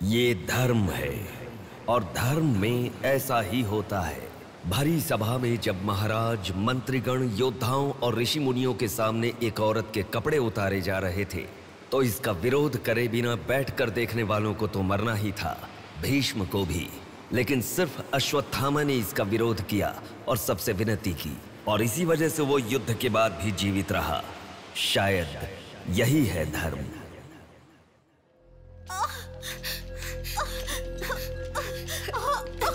ये धर्म है और धर्म में ऐसा ही होता है। भरी सभा में जब महाराज, मंत्रीगण, योद्धाओं और ऋषि मुनियों के सामने एक औरत के कपड़े उतारे जा रहे थे तो इसका विरोध करे बिना बैठकर देखने वालों को तो मरना ही था, भीष्म को भी। लेकिन सिर्फ अश्वत्थामा ने इसका विरोध किया और सबसे विनती की, और इसी वजह से वो युद्ध के बाद भी जीवित रहा। शायद यही है धर्म।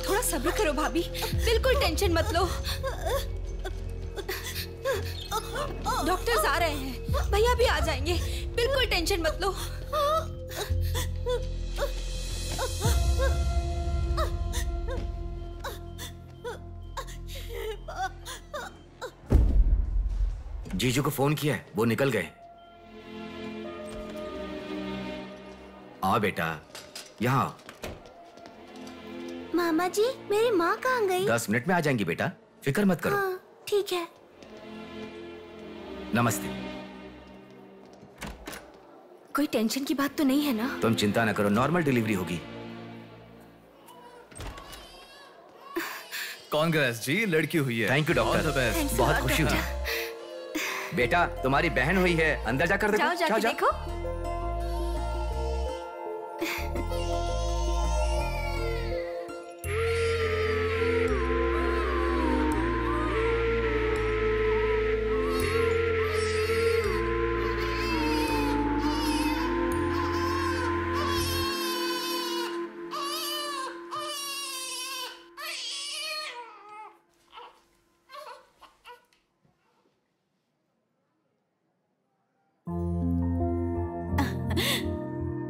थोड़ा सब्र करो भाभी, बिल्कुल टेंशन मत लो। डॉक्टर्स आ रहे हैं, भैया भी आ जाएंगे, बिल्कुल टेंशन मत लो। जीजू को फोन किया है, वो निकल गए। आओ बेटा, यहाँ। मामा जी, मेरी माँ कहाँ गई? 10 मिनट में आ जाएंगी बेटा, फिक्र मत करो। हाँ, ठीक है। नमस्ते। कोई टेंशन की बात तो नहीं है ना? तुम चिंता न करो, नॉर्मल डिलीवरी होगी। कांग्रेस जी, लड़की हुई है। थैंक यू डॉक्टर, बहुत खुशी हुई। बेटा, तुम्हारी बहन हुई है, अंदर जाकर देखो। जाओ जाके देखो।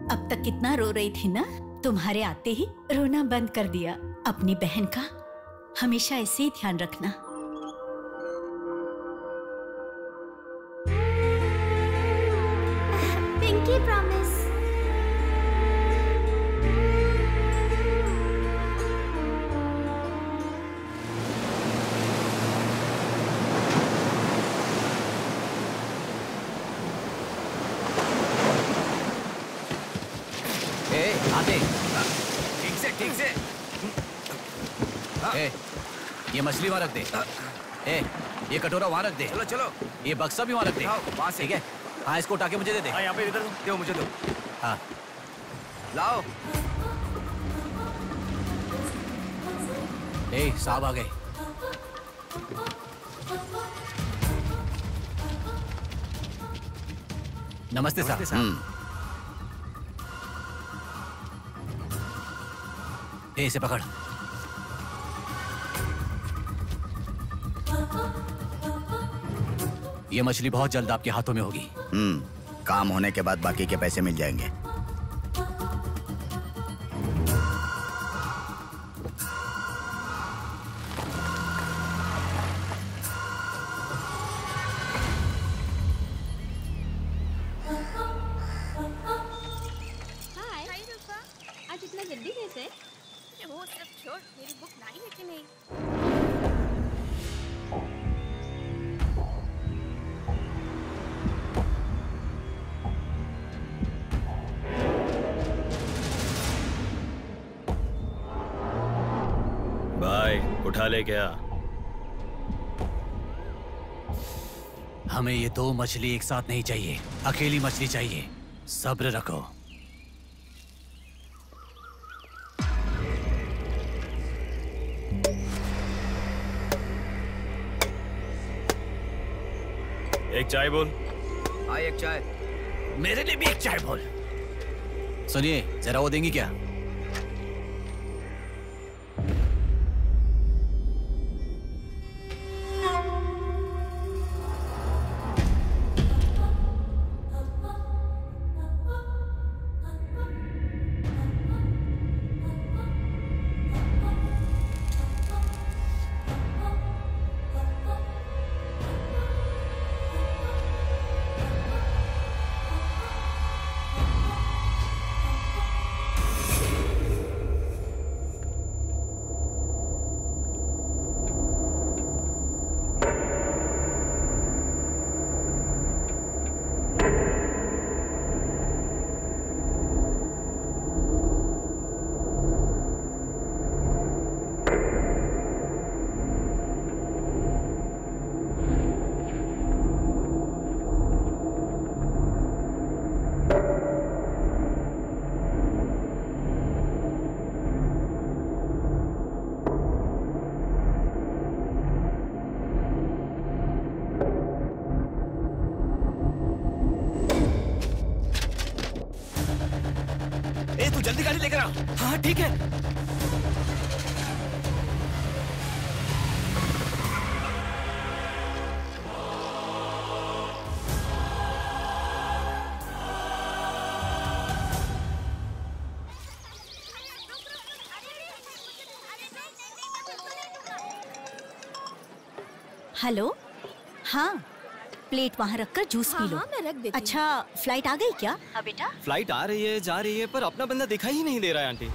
अब तक कितना रो रही थी ना, तुम्हारे आते ही रोना बंद कर दिया। अपनी बहन का हमेशा ऐसे ही ध्यान रखना। Pinky promise. ठीक से। ये मछली वहां रख दे। ये कटोरा वहां रख दे। चलो चलो। ये बक्सा भी वहां रख दे। वहां से। ठीक है। हाँ, इसको उठा के मुझे दे दे। हाँ, यहाँ पे इधर दो, मुझे दो। हाँ, लाओ। साहब आ गए। नमस्ते साहब। इसे पकड़। ये मछली बहुत जल्द आपके हाथों में होगी। काम होने के बाद बाकी के पैसे मिल जाएंगे। आज इतना जल्दी कैसे? वो सब छोड़, मेरी बुक लाई है कि नहीं? भाई उठा ले क्या? हमें ये 2 मछली एक साथ नहीं चाहिए, अकेली मछली चाहिए। सब्र रखो। एक चाय बोल। हाँ, एक चाय। मेरे लिए भी एक चाय बोल। सुनिए, जरा वो देंगी क्या? तू जल्दी गाड़ी लेकर आ। हाँ ठीक है। हेलो, हाँ प्लेट वहाँ रखकर जूस पी लो। हाँ, मैं रख देती हूँ। अच्छा, फ्लाइट आ गई क्या? हाँ बेटा। फ्लाइट आ रही है, जा रही है, पर अपना बंदा दिखाई ही नहीं दे रहा है आंटी।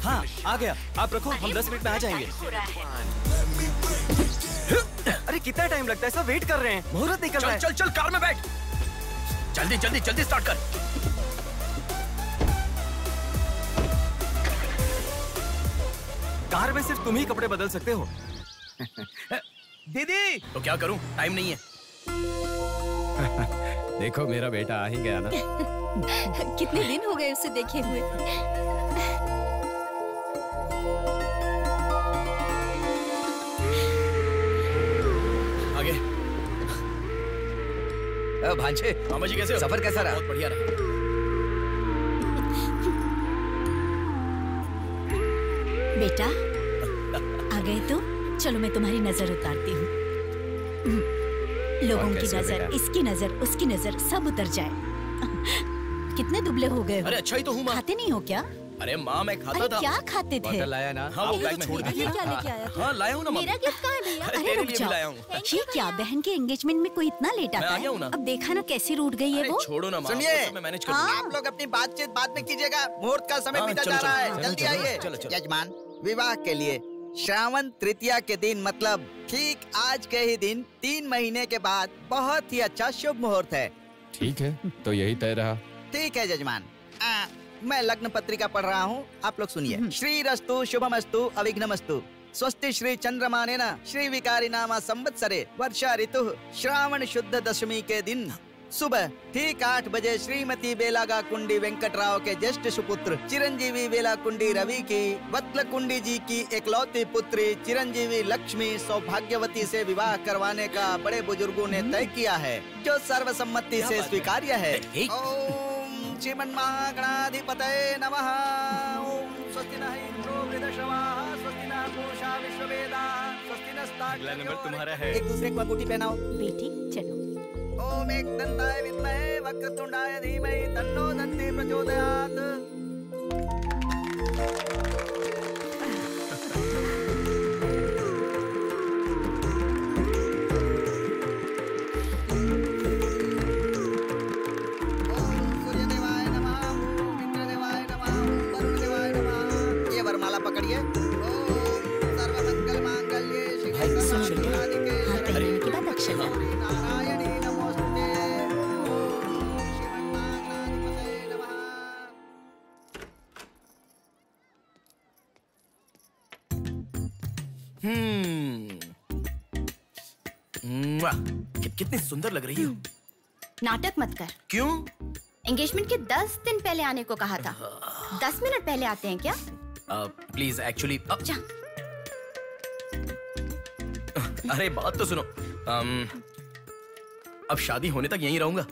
हाँ आ गया, आप रखो, हम 10 मिनट में आ जाएंगे। अरे कितना टाइम लगता है, सब वेट कर रहे हैं, मुहूर्त निकल रहा है। चल चल कार में बैठ, जल्दी जल्दी जल्दी स्टार्ट कर। कार में सिर्फ तुम ही कपड़े बदल सकते हो। दीदी तो क्या करूं, टाइम नहीं है। देखो मेरा बेटा आ ही गया ना। कितने दिन हो गए उसे देखे हुए। आगे भांजे, मामा जी कैसे हो? सफर कैसा रहा? बहुत बढ़िया रहा। बेटा आ गए तो चलो मैं तुम्हारी नजर उतारती हूँ। लोगों की नजर, इसकी नजर, उसकी नजर, सब उतर जाए। कितने दुबले हो गए हो? अरे अच्छा ही तो हूँ माँ। खाते नहीं हो क्या? अरे माँ मैं खाता अरे था। क्या खाते थे? बॉटल लाया ना? हाँ वो बैग में छोड़ ये क्या लेके आया तू? हाँ लाया हूँ ना माँ। मेरा गिफ्ट कहाँ है भैया? अरे अरे तेरे रुक लिए भी जाओ। लाया हूँ। ये क्या, बहन के एंगेजमेंट में कोई इतना लेट मैं आता आ है? गया हूँ ना। अब देखा ना कैसी रूठ गई है अरे वो। छोड़ो ना माँ, सुनिए। वो सब मैं मैनेज कर हाँ। लूंगा। आप लोग अपनी बातचीत बाद में कीजिएगा, मुहूर्त का समय हाँ, बीता चलो, जा रहा चलो, है। जल्दी चलो, आइए। चलो, चलो। यजमान, विवाह के लिए श्रावण तृतीया के दिन, मतलब ठीक आज के ही दिन 3 महीने के बाद बहुत ही अच्छा शुभ मुहूर्त है। ठीक है, तो यही तय रहा। ठीक है जजमान। मैं लग्न पत्रिका पढ़ रहा हूँ, आप लोग सुनिए। श्रीरस्तु शुभमस्तु अविघ्नमस्तु स्वस्ति श्री चंद्रमानेन श्री विकारी नामा संवत्सरे वर्षा ऋतु श्रावण शुद्ध दशमी के दिन सुबह ठीक 8 बजे श्रीमती बेलागा कुंडी वेंकटराव के ज्येष्ठ सुपुत्र चिरंजीवी बेला कुंडी रवि की वत्ल कुंडी जी की एकलौती पुत्री चिरंजीवी लक्ष्मी सौभाग्यवती से विवाह करवाने का बड़े बुजुर्गों ने तय किया है, जो सर्वसम्मति से स्वीकार्य है। ओम श्रीमन्महागणाधिपतये नमः। ओम स्वस्ति नः इंद्रो वृद्धश्रवाः स्वस्ति नः पूषा विश्ववेदाः स्वस्ति अगला नंबर तुम्हारा है। एक दूसरे को अंगूठी पहनाओ। बेटी चलो। ओम एकदंताय विद्महे वक्रतुंडाय धीमहि तन्नो दन्ति प्रचोदयात्। ओम सूर्यदेवाय नमः, ओम इंद्रदेवाय नमः, ओम वरुणदेवाय नमः। ये वरमाला पकड़िए। ओम सर्वमंगल मांगल्ये शिवे सर्वार्थ हाथ पहनने के बाद अक्षर डालो। नारायणी नमोस्तुते। ओम श्रीमन्महागणाधिपतये नमः। कितनी सुंदर लग रही हो। नाटक मत कर। क्यों? एंगेजमेंट के 10 दिन पहले आने को कहा था। 10 मिनट पहले आते हैं क्या? प्लीज एक्चुअली जा। अरे बात तो सुनो। अब शादी होने तक यहीं रहूंगा।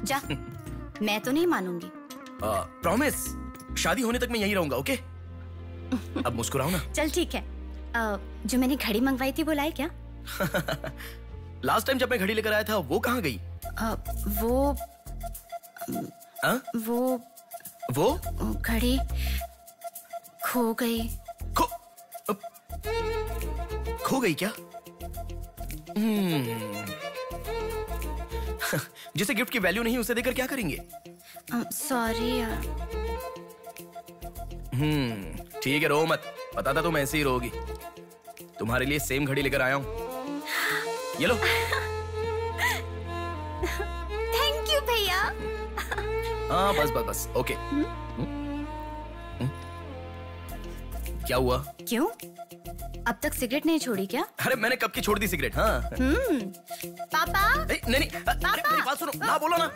जा। मैं तो नहीं मानूंगी। प्रॉमिस, शादी होने तक मैं यहीं रहूंगा। ओके? अब मुस्कुराओ ना। चल ठीक है। जो मैंने घड़ी मंगवाई थी वो लाई क्या? लास्ट टाइम जब मैं घड़ी लेकर आया था वो कहाँ गई? वो घड़ी खो गई। खो गई क्या? जिसे गिफ्ट की वैल्यू नहीं उसे देकर क्या करेंगे? सॉरी। ठीक है, रो मत। पता था तुम ऐसे ही रोगी। तुम्हारे लिए सेम घड़ी लेकर आया हूँ, ये लो। थैंक यू भैया। हाँ बस बस बस, ओके। क्या हुआ? क्यों? अब तक सिगरेट नहीं छोड़ी क्या? अरे मैंने कब की छोड़ दी सिगरेट। हाँ। पापा। नहीं नहीं, अरे मेरी बात सुनो ना, बोलो ना।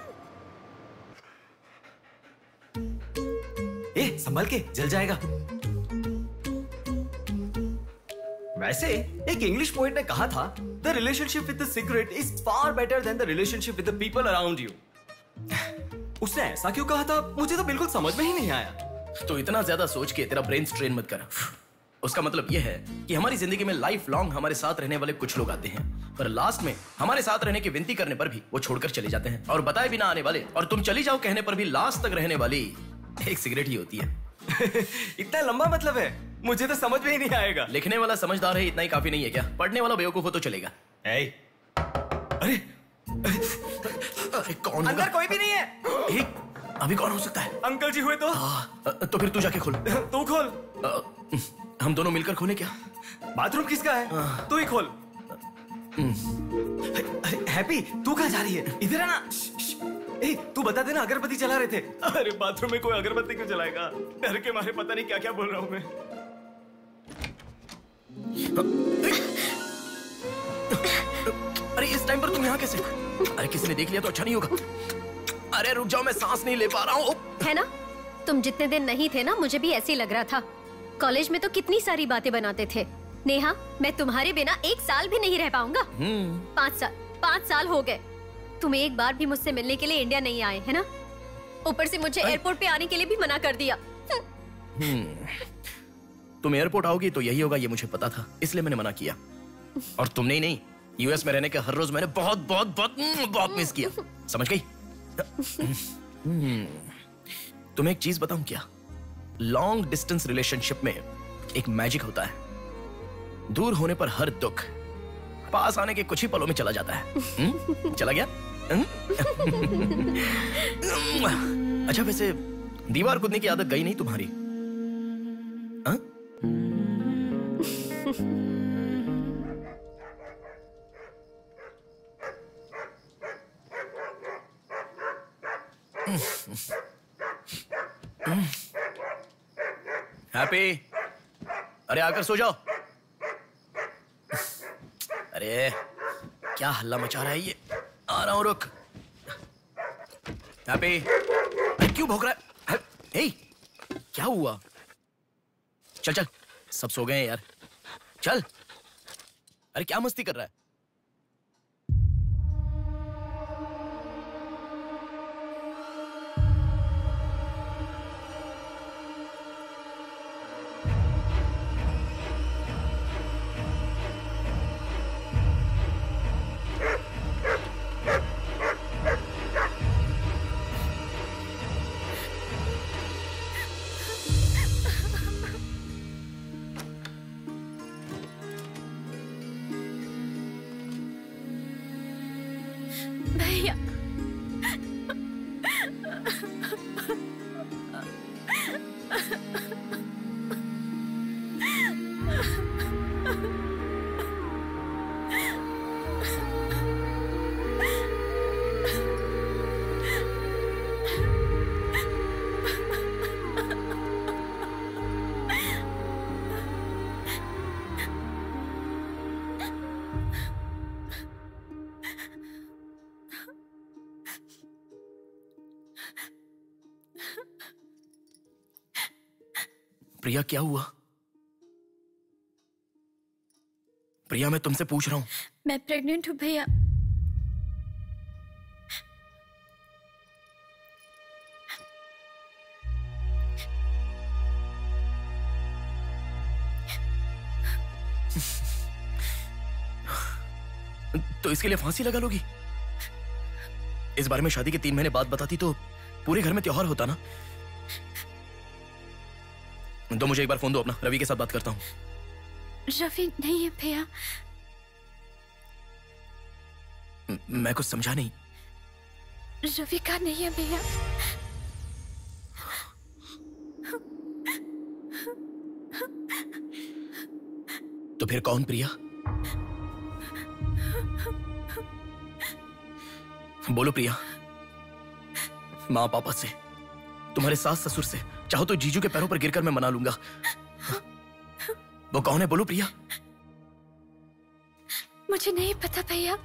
संभल के, जल जाएगा। वैसे एक इंग्लिश पोएट ने कहा था, the relationship with the cigarette is far better than the relationship with the people around you. उसने ऐसा क्यों कहा था, मुझे तो बिल्कुल समझ में ही नहीं आया। तो इतना ज्यादा सोच के तेरा ब्रेन स्ट्रेन मत कर। उसका मतलब यह है कि हमारी जिंदगी में लाइफ लॉन्ग हमारे साथ रहने वाले कुछ लोग आते हैं, पर लास्ट में हमारे साथ रहने की विनती करने पर भी वो छोड़कर चले जाते हैं, और बताए बिना आने वाले और तुम चली जाओ कहने पर भी लास्ट तक रहने वाली एक सिगरेट ही होती है। इतना लंबा मतलब है, मुझे तो समझ में ही नहीं आएगा। लिखने वाला समझदार है, इतना ही काफी नहीं है क्या? पढ़ने वाला बेवकूफ हो तो चलेगा। अरे कौन? अंदर कोई भी नहीं है। अभी कौन हो सकता है? अंकल जी हुए तो? तो फिर तू जाके खोल। तू खोल। हम दोनों मिलकर खोले क्या? बाथरूम किसका है? तू ही खोल। हैप्पी, तू कहाँ जा रही है? इधर है ना। तू बता देना, अगरबत्ती जला रहे थे। अरे बाथरूम में कोई अगरबत्ती क्यों जलाएगा? डर के मारे पता नहीं क्या क्या बोल रहा हूँ मैं। अरे इस टाइम पर तुम यहाँ कैसे? अरे किसी ने देख लिया तो अच्छा नहीं होगा। अरे रुक जाओ, मैं सांस नहीं ले पा रहा हूँ। है ना, तुम जितने दिन नहीं थे ना, मुझे भी ऐसे ही लग रहा था। कॉलेज में तो कितनी सारी बातें बनाते थे। नेहा, मैं तुम्हारे बिना 1 साल भी नहीं रह पाऊंगा। 5 साल हो गए, तुम एक बार भी मुझसे मिलने के लिए इंडिया नहीं आए, है ना? ऊपर से मुझे एयरपोर्ट पे आने के लिए भी मना कर दिया। तुम एयरपोर्ट आओगी तो यही होगा, ये मुझे पता था, इसलिए मैंने मना किया। और तुमने ही नहीं, यूएस में रहने के हर रोज मैंने बहुत बहुत बहुत बहुत मिस किया, समझ गई? तुम्हें एक चीज बताऊं क्या? लॉन्ग डिस्टेंस रिलेशनशिप में एक मैजिक होता है। दूर होने पर हर दुख पास आने के कुछ ही पलों में चला जाता है। चला गया? अच्छा वैसे दीवार कूदने की आदत गई नहीं तुम्हारी? हैप्पी, अरे आकर सो जाओ। अरे क्या हल्ला मचा रहा है ये? आ रहा हूं, रुक। हैप्पी, क्यों भौंक रहा है? हे, क्या हुआ? चल चल, सब सो गए हैं यार, चल। अरे क्या मस्ती कर रहा है? भैया, प्रिया क्या हुआ? प्रिया मैं तुमसे पूछ रहा हूं। मैं प्रेग्नेंट हूँ भैया। तो इसके लिए फांसी लगा लोगी? इस बारे में शादी के 3 महीने बाद बताती तो पूरे घर में त्योहार होता ना। तो मुझे एक बार फोन दो अपना, रवि के साथ बात करता हूँ। रवि नहीं है भैया। मैं कुछ समझा नहीं। रवि का नहीं है भैया। तो फिर कौन प्रिया? बोलो प्रिया। माँ पापा से, तुम्हारे सास ससुर से, चाहो तो जीजू के पैरों पर गिरकर मैं मना लूंगा। वो कौन है? बोलो प्रिया। मुझे नहीं पता भैया।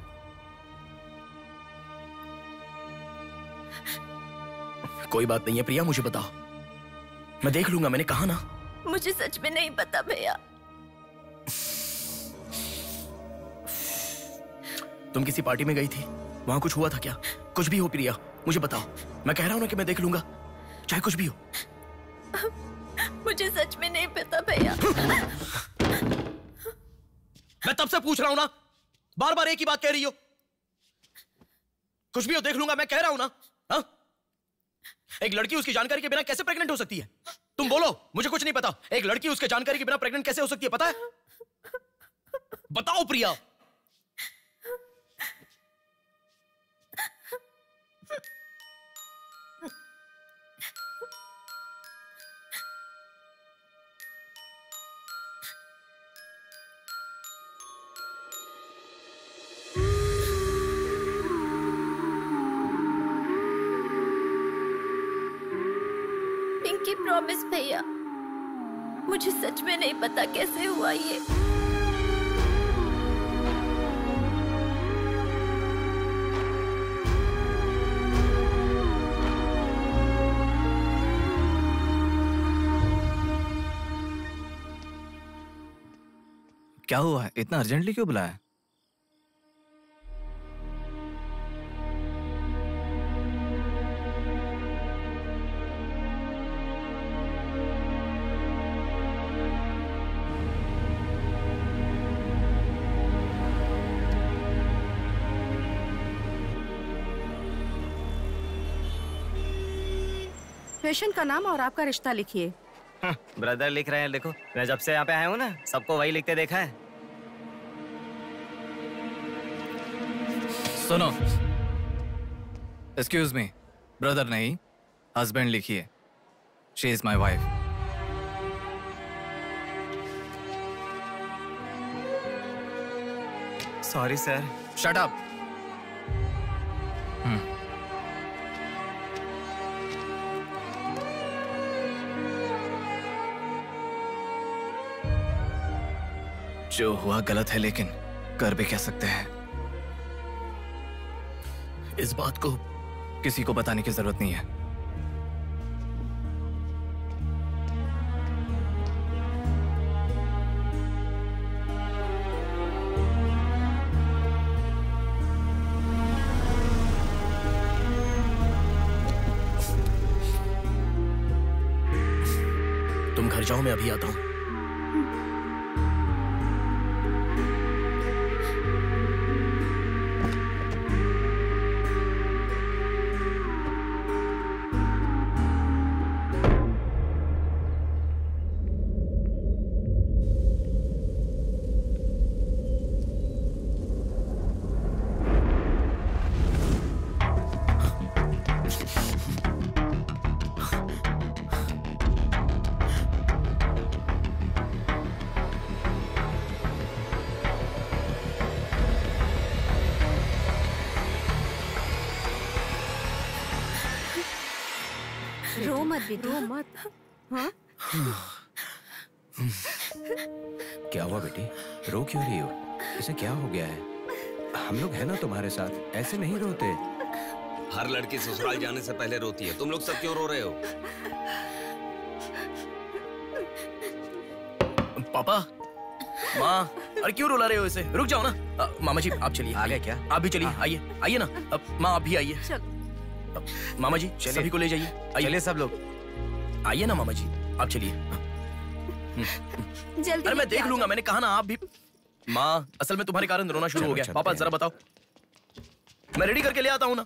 कोई बात नहीं है प्रिया, मुझे बताओ, मैं देख लूंगा, मैंने कहा ना। मुझे सच में नहीं पता भैया। तुम किसी पार्टी में गई थी, वहां कुछ हुआ था क्या? कुछ भी हो प्रिया, मुझे बताओ। मैं कह रहा हूं ना कि मैं देख लूंगा, चाहे कुछ भी हो। मुझे सच में नहीं पता भैया। मैं तब से पूछ रहा हूं ना, बार बार एक ही बात कह रही हो। कुछ भी हो, देख लूंगा, मैं कह रहा हूं ना। हा? एक लड़की उसकी जानकारी के बिना कैसे प्रेग्नेंट हो सकती है? तुम बोलो, मुझे कुछ नहीं पता। एक लड़की उसके जानकारी के बिना प्रेग्नेंट कैसे हो सकती है, पता है? बताओ प्रिया। पिंकी प्रॉमिस भैया, मुझे सच में नहीं पता कैसे हुआ ये। क्या हुआ है? इतना अर्जेंटली क्यों बुलाया? पेशेंट का नाम और आपका रिश्ता लिखिए। ब्रदर लिख रहे हैं, देखो। मैं जब से यहाँ पे आया हूँ ना, सबको वही लिखते देखा है। सुनो, एक्सक्यूज मी, ब्रदर नहीं, हस्बैंड लिखिए। She is my wife. Sorry sir. Shut up. जो हुआ गलत है, लेकिन कर भी क्या सकते हैं। इस बात को किसी को बताने की जरूरत नहीं है। तुम घर जाओ, मैं अभी आता हूं। रो मत बेटा, रो मत। हाँ? क्या हुआ बेटी? रो क्यों रही हो? इसे क्या हो गया है? हम लोग हैं ना तुम्हारे साथ, ऐसे नहीं रोते। हर लड़की ससुराल जाने से पहले रोती है, तुम लोग सब क्यों रो रहे हो? पापा, माँ, अरे क्यों रुला रहे हो इसे? रुक जाओ ना। मामा जी आप चलिए। आ गए क्या? आप भी चलिए, आइए आइए ना। माँ आप भी आइए। मामा जी सभी को ले जाइए। चलिए सब लोग, आइए ना मामा जी, आप चलिए। जल्दी। अरे मैं देख लूंगा, मैंने कहा ना। आप भी। माँ, असल में तुम्हारे कारण रोना शुरू हो गया। पापा जरा बताओ, मैं रेडी करके ले आता हूँ ना।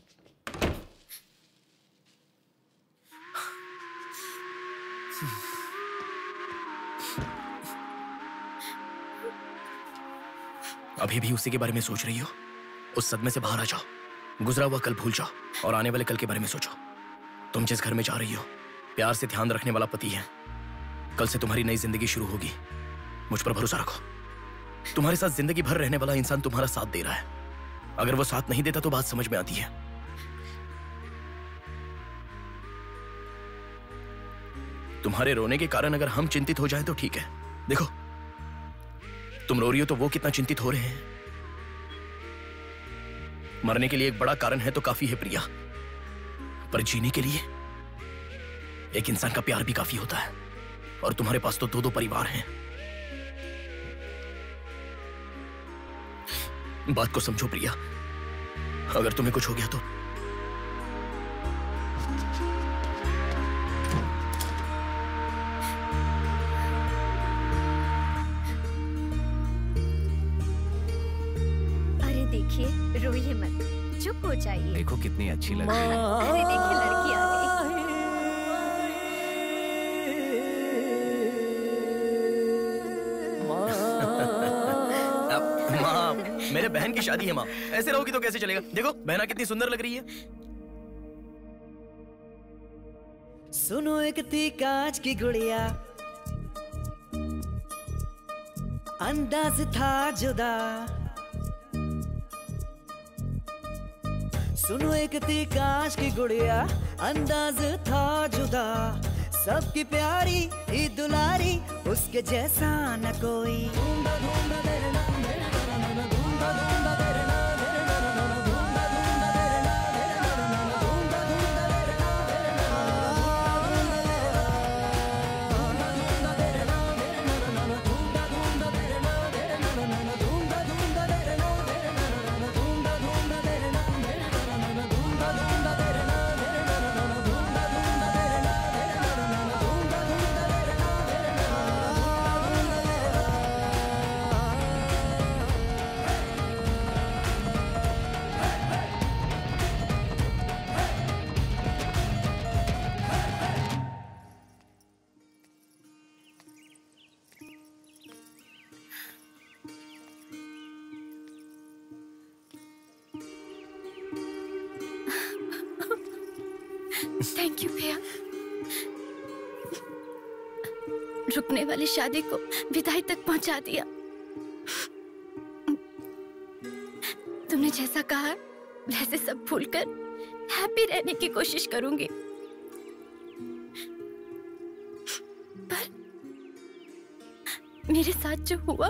अभी भी उसी के बारे में सोच रही हो? उस सदमे से बाहर आ जाओ, गुजरा हुआ कल भूल जाओ और आने वाले कल के बारे में सोचो। तुम जिस घर में जा रही हो, प्यार से ध्यान रखने वाला पति है। कल से तुम्हारी नई जिंदगी शुरू होगी, मुझ पर भरोसा रखो। तुम्हारे साथ जिंदगी भर रहने वाला इंसान तुम्हारा साथ दे रहा है। अगर वो साथ नहीं देता तो बात समझ में आती है। तुम्हारे रोने के कारण अगर हम चिंतित हो जाएं तो ठीक है। देखो, तुम रो रही हो तो वो कितना चिंतित हो रहे हैं। मरने के लिए एक बड़ा कारण है तो काफी है प्रिया, पर जीने के लिए एक इंसान का प्यार भी काफी होता है। और तुम्हारे पास तो 2-2 परिवार हैं। बात को समझो प्रिया, अगर तुम्हें कुछ हो गया तो अरे देखिए, रोइए मत, चुप हो जाइए। देखो कितनी अच्छी लग रही है। अरे देखिए, लड़की आ गई। माँ, मेरे बहन की शादी है माँ, ऐसे रहोगी तो कैसे चलेगा। देखो बहना कितनी सुंदर लग रही है। सुनो एक थी कांच की गुड़िया, अंदाज था जुदा। सुनो एक थी कांच की गुड़िया, अंदाज था जुदा। सबकी प्यारी ही दुलारी, उसके जैसा न कोई। थैंक यू भैया, रुकने वाली शादी को विदाई तक पहुंचा दिया। तुमने जैसा कहा वैसे सब भूलकर हैप्पी रहने की कोशिश करूंगी। पर मेरे साथ जो हुआ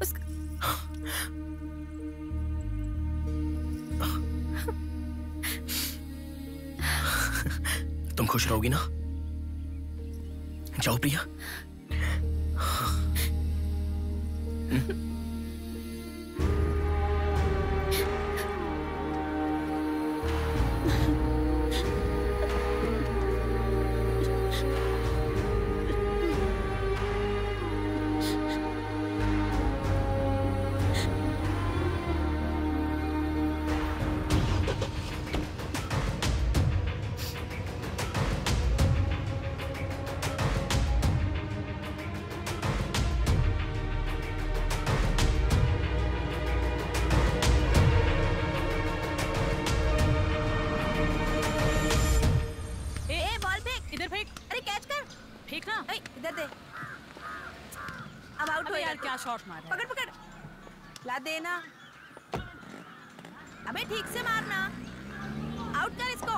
उसका तुम खुश रहोगी ना? जाओ प्रिया। शॉट मार पकड़ पकड़, ला देना। अबे ठीक से मारना, आउट कर इसको।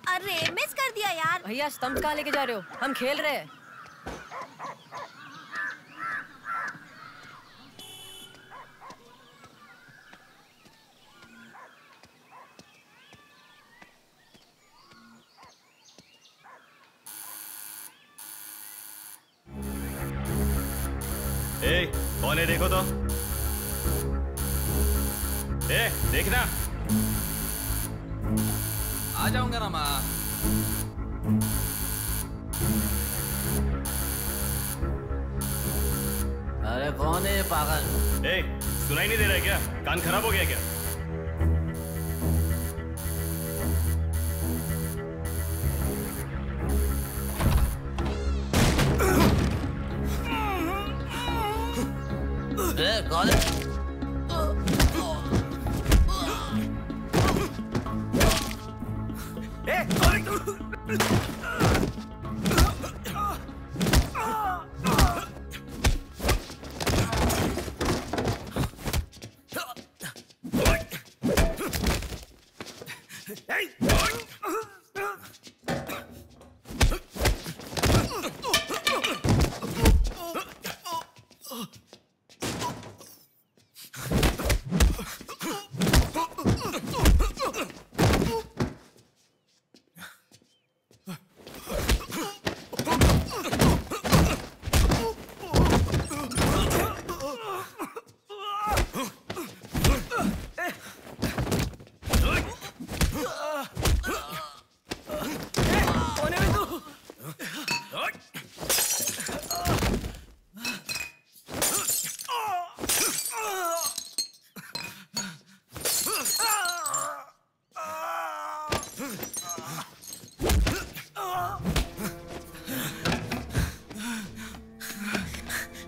अरे मिस कर दिया यार। भैया स्टंप कहाँ लेके जा रहे हो? हम खेल रहे हैं। कौन है देखो तो। देखना। आ जाऊंगा ना माँ। अरे कौन है ये पागल? सुनाई नहीं दे रहा है क्या? कान खराब हो गया क्या?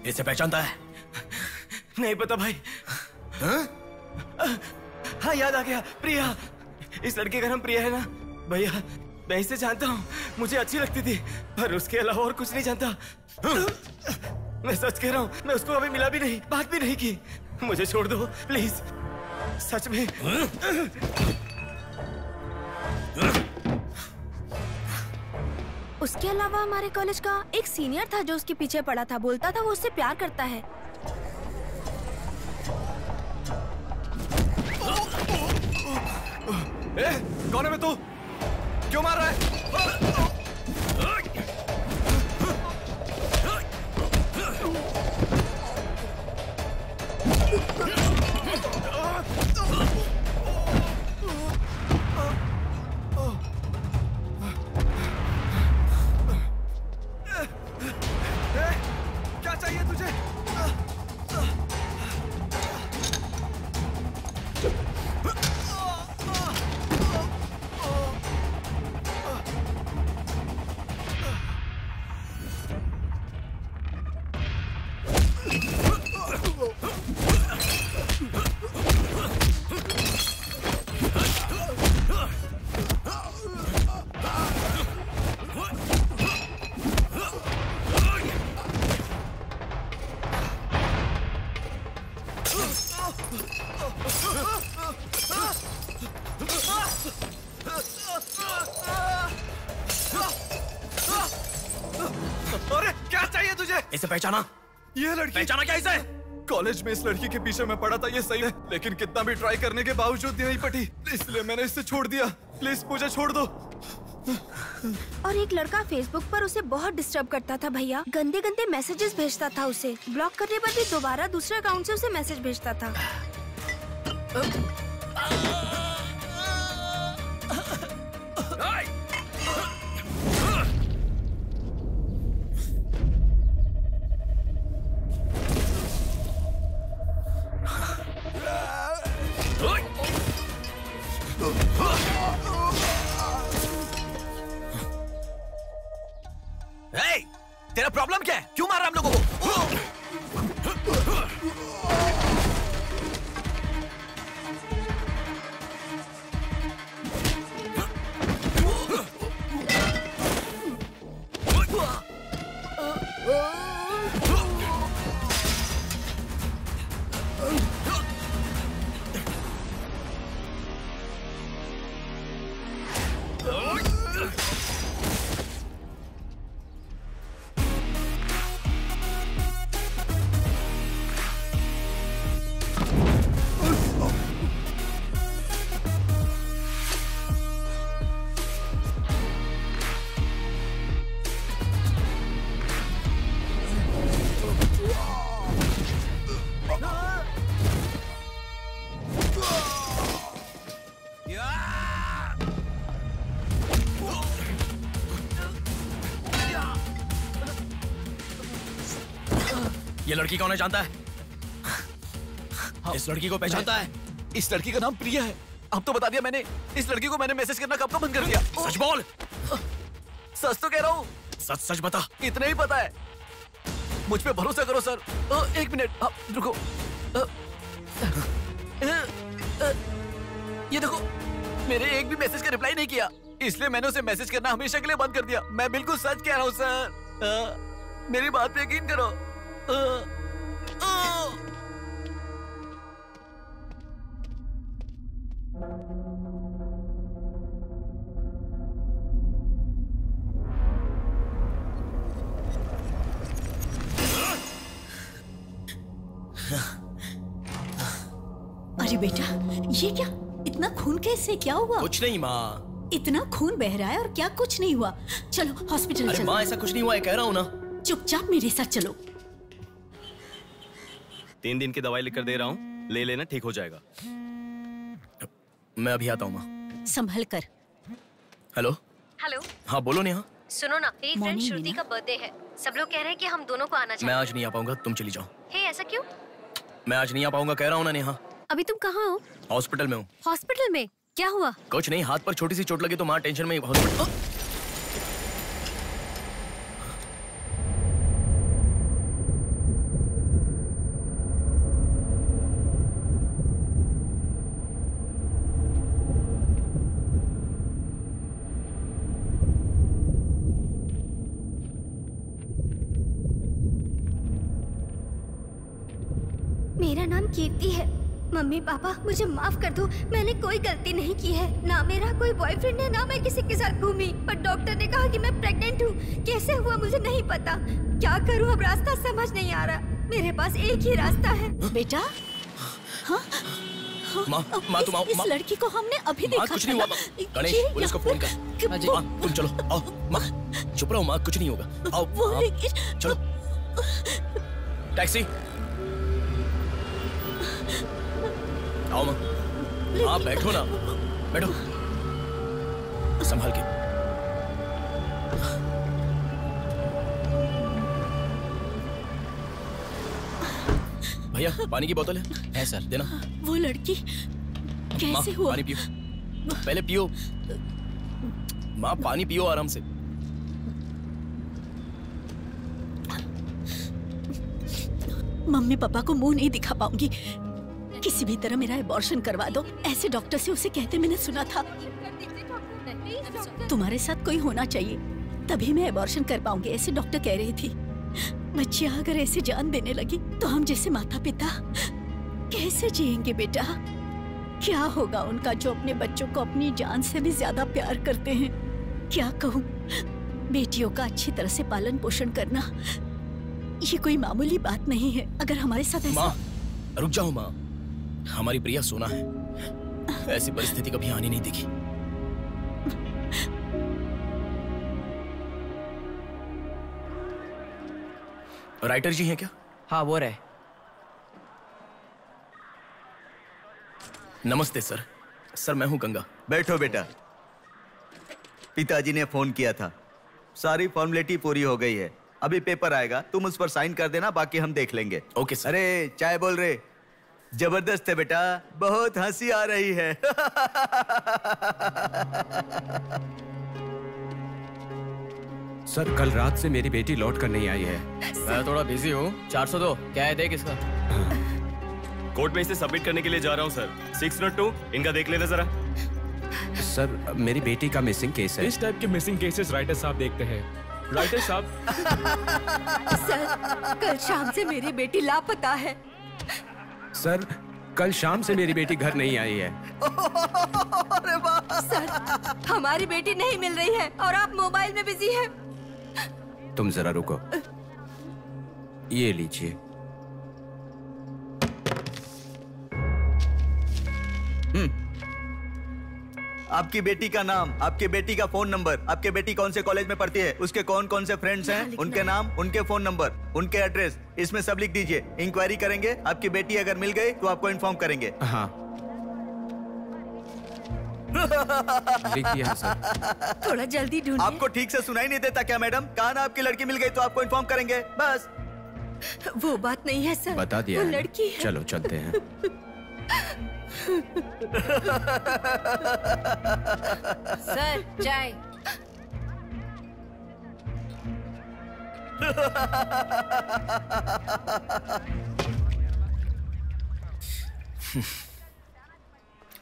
इसे पहचानता है? नहीं पता भाई। हाँ याद आ गया, प्रिया। इस लड़के का नाम प्रिया है ना भैया? मैं इसे जानता हूँ, मुझे अच्छी लगती थी, पर उसके अलावा और कुछ नहीं जानता। मैं सच कह रहा हूँ, मैं उसको अभी मिला भी नहीं, बात भी नहीं की। मुझे छोड़ दो प्लीज, सच में। उसके अलावा हमारे कॉलेज का एक सीनियर था जो उसके पीछे पड़ा था, बोलता था वो उससे प्यार करता है। कौन है तू? क्यों मार रहा है? क्या चाहिए तुझे? अरे क्या चाहिए तुझे? इसे पहचाना? ये लड़की। पहचाना क्या इसे? कॉलेज में इस लड़की के पीछे मैं पड़ा था, ये सही है, लेकिन कितना भी ट्राई करने के बावजूद नहीं पटी, इसलिए मैंने इसे छोड़ दिया। प्लीज मुझे छोड़ दो। और एक लड़का फेसबुक पर उसे बहुत डिस्टर्ब करता था भैया, गंदे गंदे मैसेजेस भेजता था उसे। ब्लॉक करने पर भी दोबारा दूसरे अकाउंट से उसे मैसेज भेजता था। तेरा प्रॉब्लम क्या है? क्यों मार रहा हम लोगों को? ये लड़की कौन है जानता है? इस लड़की को पहचानता है? इस लड़की का नाम प्रिया है। अब तो बता दिया मैंने। इस लड़की को मैंने मैसेज करना कब का बंद कर दिया। सच बोल। सच तो कह रहा हूँ। सच सच बता। इतना ही पता है, मुझ पे भरोसा करो सर। एक मिनट रुको। ये देखो, मेरे एक भी मैसेज का रिप्लाई नहीं किया, इसलिए मैंने उसे मैसेज करना हमेशा के लिए बंद कर दिया। मैं बिल्कुल सच कह रहा हूँ सर, मेरी बात पे यकीन करो। अरे बेटा, ये क्या? इतना खून कैसे? क्या हुआ? कुछ नहीं माँ। इतना खून बह रहा है और क्या कुछ नहीं हुआ? चलो हॉस्पिटल चलो। अरे माँ, ऐसा कुछ नहीं हुआ है, कह रहा हूँ ना। चुपचाप मेरे साथ चलो। 3 दिन की दवाई लिखकर दे रहा हूँ, ले लेना, ठीक हो जाएगा। मैं अभी आता हूँ माँ। संभल कर। हेलो। हेलो। हाँ बोलो नेहा। सुनो ना, मेरी फ्रेंड श्रुति का बर्थडे है। सब लोग कह रहे हैं कि हम दोनों को आना चाहिए। मैं आज नहीं आ पाऊंगा, तुम चली जाओ। हे, ऐसा क्यों? मैं आज नहीं आ पाऊंगा, कह रहा हूँ ना नेहा। अभी तुम कहाँ हो? हॉस्पिटल में हूँ। हॉस्पिटल में? क्या हुआ? कुछ नहीं, हाथ पर छोटी सी चोट लगी तो माँ टेंशन में हॉस्पिटल। मेरा नाम कीर्ति है। मम्मी पापा मुझे माफ कर दो, मैंने कोई गलती नहीं की है। ना मेरा कोई बॉयफ्रेंड है, ना मैं किसी के साथ घूमी। पर डॉक्टर ने कहा कि मैं प्रेग्नेंट हूँ। कैसे हुआ मुझे नहीं पता। क्या करूँ अब, रास्ता समझ नहीं आ रहा। मेरे पास एक ही रास्ता है। बेटा, हाँ? माँ, तुम आओ। इस लड़की को हमने अभी देखा। कुछ नहीं हुआ। गणेश, पुलिस को फोन कर। माँ, तुम चलो, आओ। माँ, चुप रहो माँ, कुछ नहीं होगा। आओ, चलो। टैक्सी। आओ माँ। हाँ बैठो ना, बैठो, संभाल के। भैया पानी की बोतल है सर, देना। वो लड़की कैसे हुआ? पानी पियो, पहले पियो माँ, पानी पियो आराम से। मम्मी पापा को मुंह नहीं दिखा पाऊंगी। किसी भी तरह मेरा एबॉर्शन करवा दो, ऐसे डॉक्टर से उसे कहते मैंने सुना था। तुम्हारे साथ कोई होना चाहिए, तभी मैं एबॉर्शन कर पाऊंगी, ऐसे डॉक्टर कह रही थी। बच्चियां अगर ऐसे जान देने लगी तो हम जैसे माता पिता कैसे जिएंगे बेटा? क्या होगा उनका जो अपने बच्चों को अपनी जान से भी ज्यादा प्यार करते हैं? क्या कहूँ, बेटियों का अच्छी तरह से पालन पोषण करना ये कोई मामूली बात नहीं है। अगर हमारे साथ ऐसा... माँ रुक जाओ माँ, हमारी प्रिया सोना है, ऐसी परिस्थिति कभी आनी नहीं देखी। राइटर जी हैं क्या? हाँ वो रहे। नमस्ते सर। सर मैं हूँ गंगा। बैठो बेटा। पिताजी ने फोन किया था, सारी फॉर्मेलिटी पूरी हो गई है। अभी पेपर आएगा, तुम उस पर साइन कर देना, बाकी हम देख लेंगे। Okay sir. अरे चाय बोल रहे? जबरदस्त है बेटा, बहुत हंसी आ रही है। सर कल रात से मेरी बेटी लौट कर नहीं आई है। मैं थोड़ा बिजी हूँ। 402 क्या है, देख इसका। कोर्ट में इसे सबमिट करने के लिए जा रहा हूँ सर। 602 इनका देख लेना जरा। सर मेरी बेटी का मिसिंग केस है। इस टाइप के मिसिंग केसेस राइटर साहब देखते हैं। राइटर साहब। सर कल शाम से मेरी बेटी लापता है। सर कल शाम से मेरी बेटी घर नहीं आई है। सर हमारी बेटी नहीं मिल रही है और आप मोबाइल में बिजी हैं। तुम जरा रुको, ये लीजिए। आपकी बेटी का नाम, आपकी बेटी का फोन नंबर, आपकी बेटी कौन से कॉलेज में पढ़ती है, उसके कौन कौन से फ्रेंड्स हैं, उनके नाम, उनके फोन नंबर, उनके एड्रेस, इसमें सब लिख दीजिए। इंक्वायरी करेंगे, आपकी बेटी अगर मिल गई तो आपको इन्फॉर्म करेंगे। हाँ लिख दिया सर। थोड़ा जल्दी ढूंढिए। आपको ठीक से सुनाई नहीं देता क्या मैडम? कहा ना आपकी लड़की मिल गई तो आपको इन्फॉर्म करेंगे, बस। वो बात नहीं है सर, बता दिया वो है। लड़की है। चलो चलते हैं। सर चाय।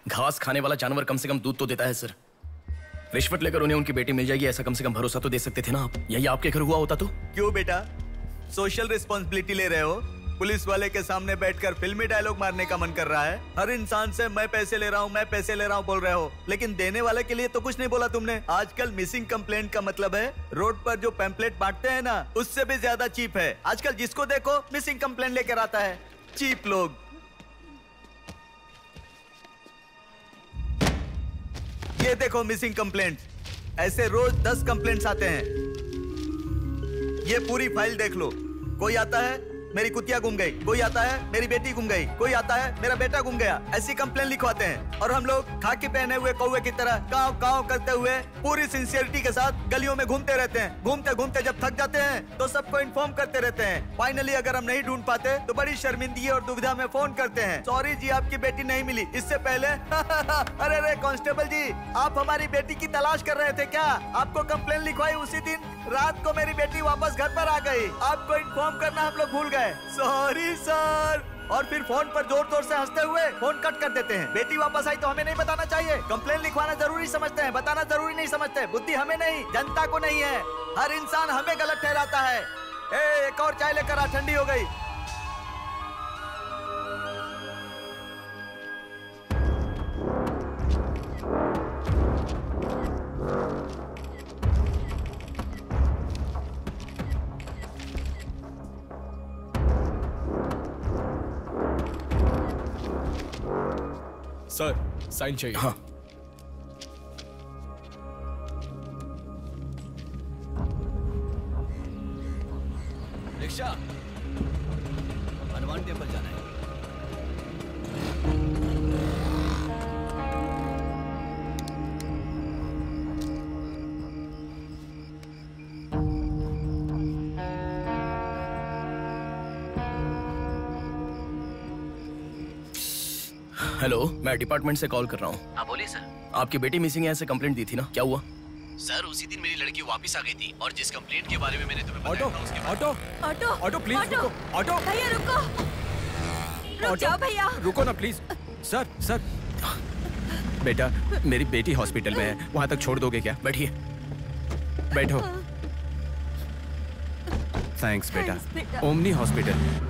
घास खाने वाला जानवर कम से कम दूध तो देता है सर। रिश्वत लेकर उन्हें उनकी बेटी मिल जाएगी ऐसा कम से कम भरोसा तो दे सकते थे ना आप। यही आपके घर हुआ होता तो? क्यों बेटा, सोशल रिस्पॉन्सिबिलिटी ले रहे हो? पुलिस वाले के सामने बैठकर फिल्मी डायलॉग मारने का मन कर रहा है? हर इंसान से मैं पैसे ले रहा हूँ, मैं पैसे ले रहा हूँ बोल रहे हो, लेकिन देने वाले के लिए तो कुछ नहीं बोला तुमने। आजकल मिसिंग कंप्लेंट का मतलब है रोड पर जो पैम्पलेट बांटते हैं ना, उससे भी ज्यादा चीप है। आजकल जिसको देखो मिसिंग कंप्लेंट लेकर आता है, चीप लोग। ये देखो मिसिंग कंप्लेंट, ऐसे रोज 10 कंप्लेंट्स आते हैं। ये पूरी फाइल देख लो। कोई आता है मेरी कुतिया गुम गई, कोई आता है मेरी बेटी गुम गई, कोई आता है मेरा बेटा गुम गया, ऐसी कंप्लेन लिखवाते हैं। और हम लोग खाकी पहने हुए कौवे की तरह काव काव करते हुए पूरी सिंसियरिटी के साथ गलियों में घूमते रहते हैं। घूमते घूमते जब थक जाते हैं तो सबको इन्फॉर्म करते रहते हैं। फाइनली अगर हम नहीं ढूंढ पाते तो बड़ी शर्मिंदगी और दुविधा में फोन करते हैं, सॉरी जी आपकी बेटी नहीं मिली। इससे पहले अरे अरे कांस्टेबल जी, आप हमारी बेटी की तलाश कर रहे थे क्या? आपको कंप्लेन लिखवाई उसी दिन रात को मेरी बेटी वापस घर पर आ गई। आपको इन्फॉर्म करना हम लोग भूल गए, सॉरी सर। और फिर फोन पर जोर जोर से हंसते हुए फोन कट कर देते हैं। बेटी वापस आई तो हमें नहीं बताना चाहिए। कंप्लेन लिखवाना जरूरी समझते हैं, बताना जरूरी नहीं समझते। बुद्धि हमें नहीं, जनता को नहीं है। हर इंसान हमें गलत ठहराता है। एक और चाय लेकर आ, ठंडी हो गई। सर साइन चाहिए। हाँ। रिक्शा, हनुमान टेम्पल जाना है। हेलो, मैं डिपार्टमेंट से कॉल कर रहा हूँ। हाँ बोलिए सर। आपकी बेटी मिसिंग है ऐसे कंप्लेंट दी थी ना, क्या हुआ? सर उसी दिन मेरी लड़की वापस आ गई थी और जिस कंप्लेंट के बारे में मैंने तुम्हें auto auto auto auto please रुको। ऑटो भैया रुको, रुक जाओ भैया। रुको ना प्लीज। सर सर, बेटा मेरी बेटी हॉस्पिटल में है, वहां तक छोड़ दोगे क्या? बैठिए। बैठो। थैंक्स बेटा। Omni hospital.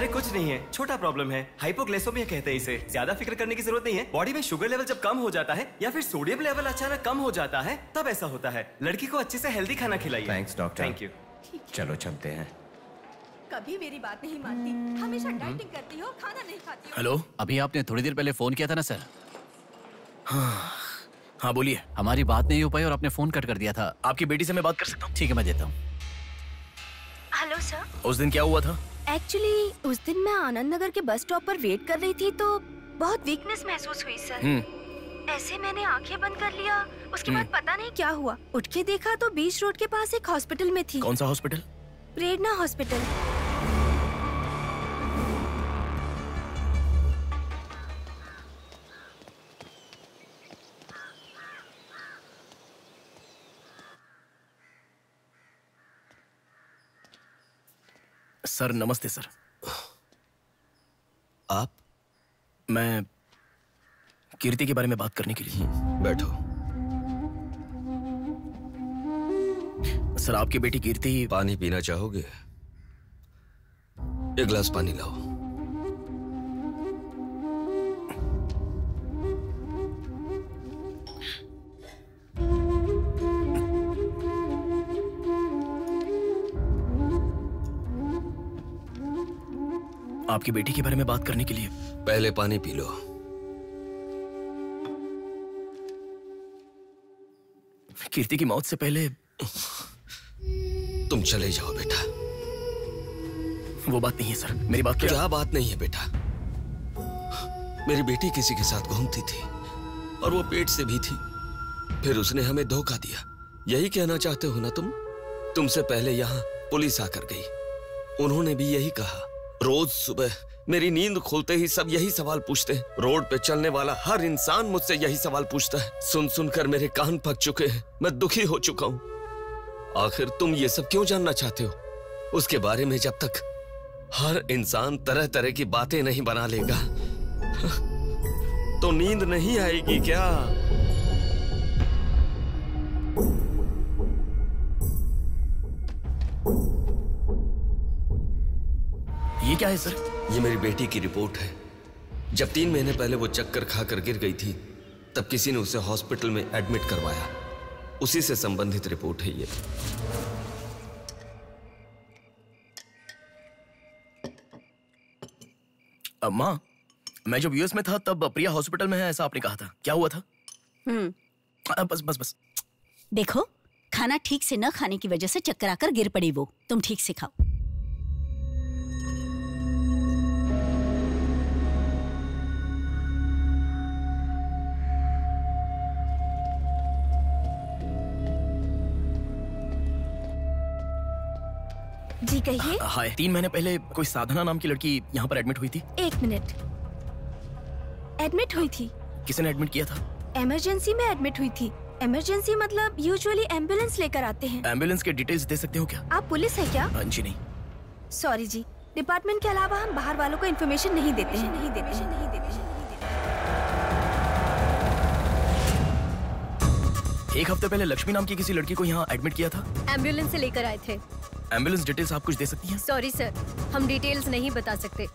कुछ नहीं है, छोटा प्रॉब्लम है, हाइपोग्लाइसेमिया कहते हैं इसे। ज्यादा फिक्र करने की जरूरत नहीं है। बॉडी में शुगर लेवल जब कम हो जाता है या फिर सोडियम लेवल अचानक कम हो जाता है तब ऐसा होता है। लड़की को अच्छे से हेल्दी खाना खिलाइए। Thanks doctor. Thank you. चलो चलते हैं। कभी मेरी बात नहीं मानती, हमेशा डाइटिंग करती हो, खाना नहीं खाती हो। हेलो, अभी आपने थोड़ी देर पहले फोन किया था ना सर? हाँ बोलिए। हमारी बात नहीं हो पाई और आपने फोन कट कर दिया था। आपकी बेटी से मैं बात कर सकता हूँ? ठीक है, मैं देता हूँ। Hello sir. उस दिन क्या हुआ था? एक्चुअली उस दिन मैं आनंद नगर के बस स्टॉप पर वेट कर रही थी तो बहुत वीकनेस महसूस हुई सर। ऐसे मैंने आंखें बंद कर लिया। उसके बाद पता नहीं क्या हुआ, उठ के देखा तो बीच रोड के पास एक हॉस्पिटल में थी। कौन सा हॉस्पिटल? प्रेरणा हॉस्पिटल। सर नमस्ते सर। आप? मैं कीर्ति के बारे में बात करने के लिए। बैठो। सर आपकी बेटी कीर्ति। पानी पीना चाहोगे? एक गिलास पानी लाओ। आपकी बेटी के बारे में बात करने के लिए। पहले पानी पी लो। कीर्ति की मौत से पहले तुम चले जाओ बेटा। वो बात नहीं है सर, मेरी बात क्या बात नहीं है बेटा? मेरी बेटी किसी के साथ घूमती थी और वो पेट से भी थी। फिर उसने हमें धोखा दिया। यही कहना चाहते हो ना तुम? तुमसे पहले यहाँ पुलिस आकर गई, उन्होंने भी यही कहा। रोज सुबह मेरी नींद खुलते ही सब यही सवाल पूछते हैं। रोड पे चलने वाला हर इंसान मुझसे यही सवाल पूछता है। सुन सुनकर मेरे कान पक चुके हैं, मैं दुखी हो चुका हूँ। आखिर तुम ये सब क्यों जानना चाहते हो? उसके बारे में जब तक हर इंसान तरह तरह की बातें नहीं बना लेगा तो नींद नहीं आएगी क्या? ये क्या है सर? ये मेरी बेटी की रिपोर्ट है। जब 3 महीने पहले वो चक्कर खाकर गिर गई थी, तब किसी ने उसे हॉस्पिटल में एडमिट करवाया। उसी से संबंधित रिपोर्ट है ये। माँ, मैं जब यूएस में था तब प्रिया हॉस्पिटल में है ऐसा आपने कहा था, क्या हुआ था? बस बस बस। देखो, खाना ठीक से न खाने की वजह से चक्कर आकर गिर पड़ी वो। तुम ठीक से खाओ। जी कहिए। हाय। 3 महीने पहले कोई साधना नाम की लड़की यहाँ पर एडमिट हुई थी। 1 मिनट। एडमिट हुई थी? किसने एडमिट किया था? इमरजेंसी में एडमिट हुई थी। इमरजेंसी मतलब यूजुअली एम्बुलेंस लेकर आते हैं। एम्बुलेंस के डिटेल्स दे सकते हो क्या? आप पुलिस है क्या? जी नहीं। सॉरी जी, डिपार्टमेंट के अलावा हम बाहर वालों को इन्फॉर्मेशन नहीं देते हैं। नहीं देते हैं, नहीं देते हैं। 1 हफ्ते पहले लक्ष्मी नाम की किसी लड़की को यहाँ एडमिट किया था। एम्बुलेंस से लेकर आए थे। एम्बुलेंस डिटेल्स आप कुछ दे सकती हैं? सॉरी सर, हम डिटेल्स नहीं बता सकते।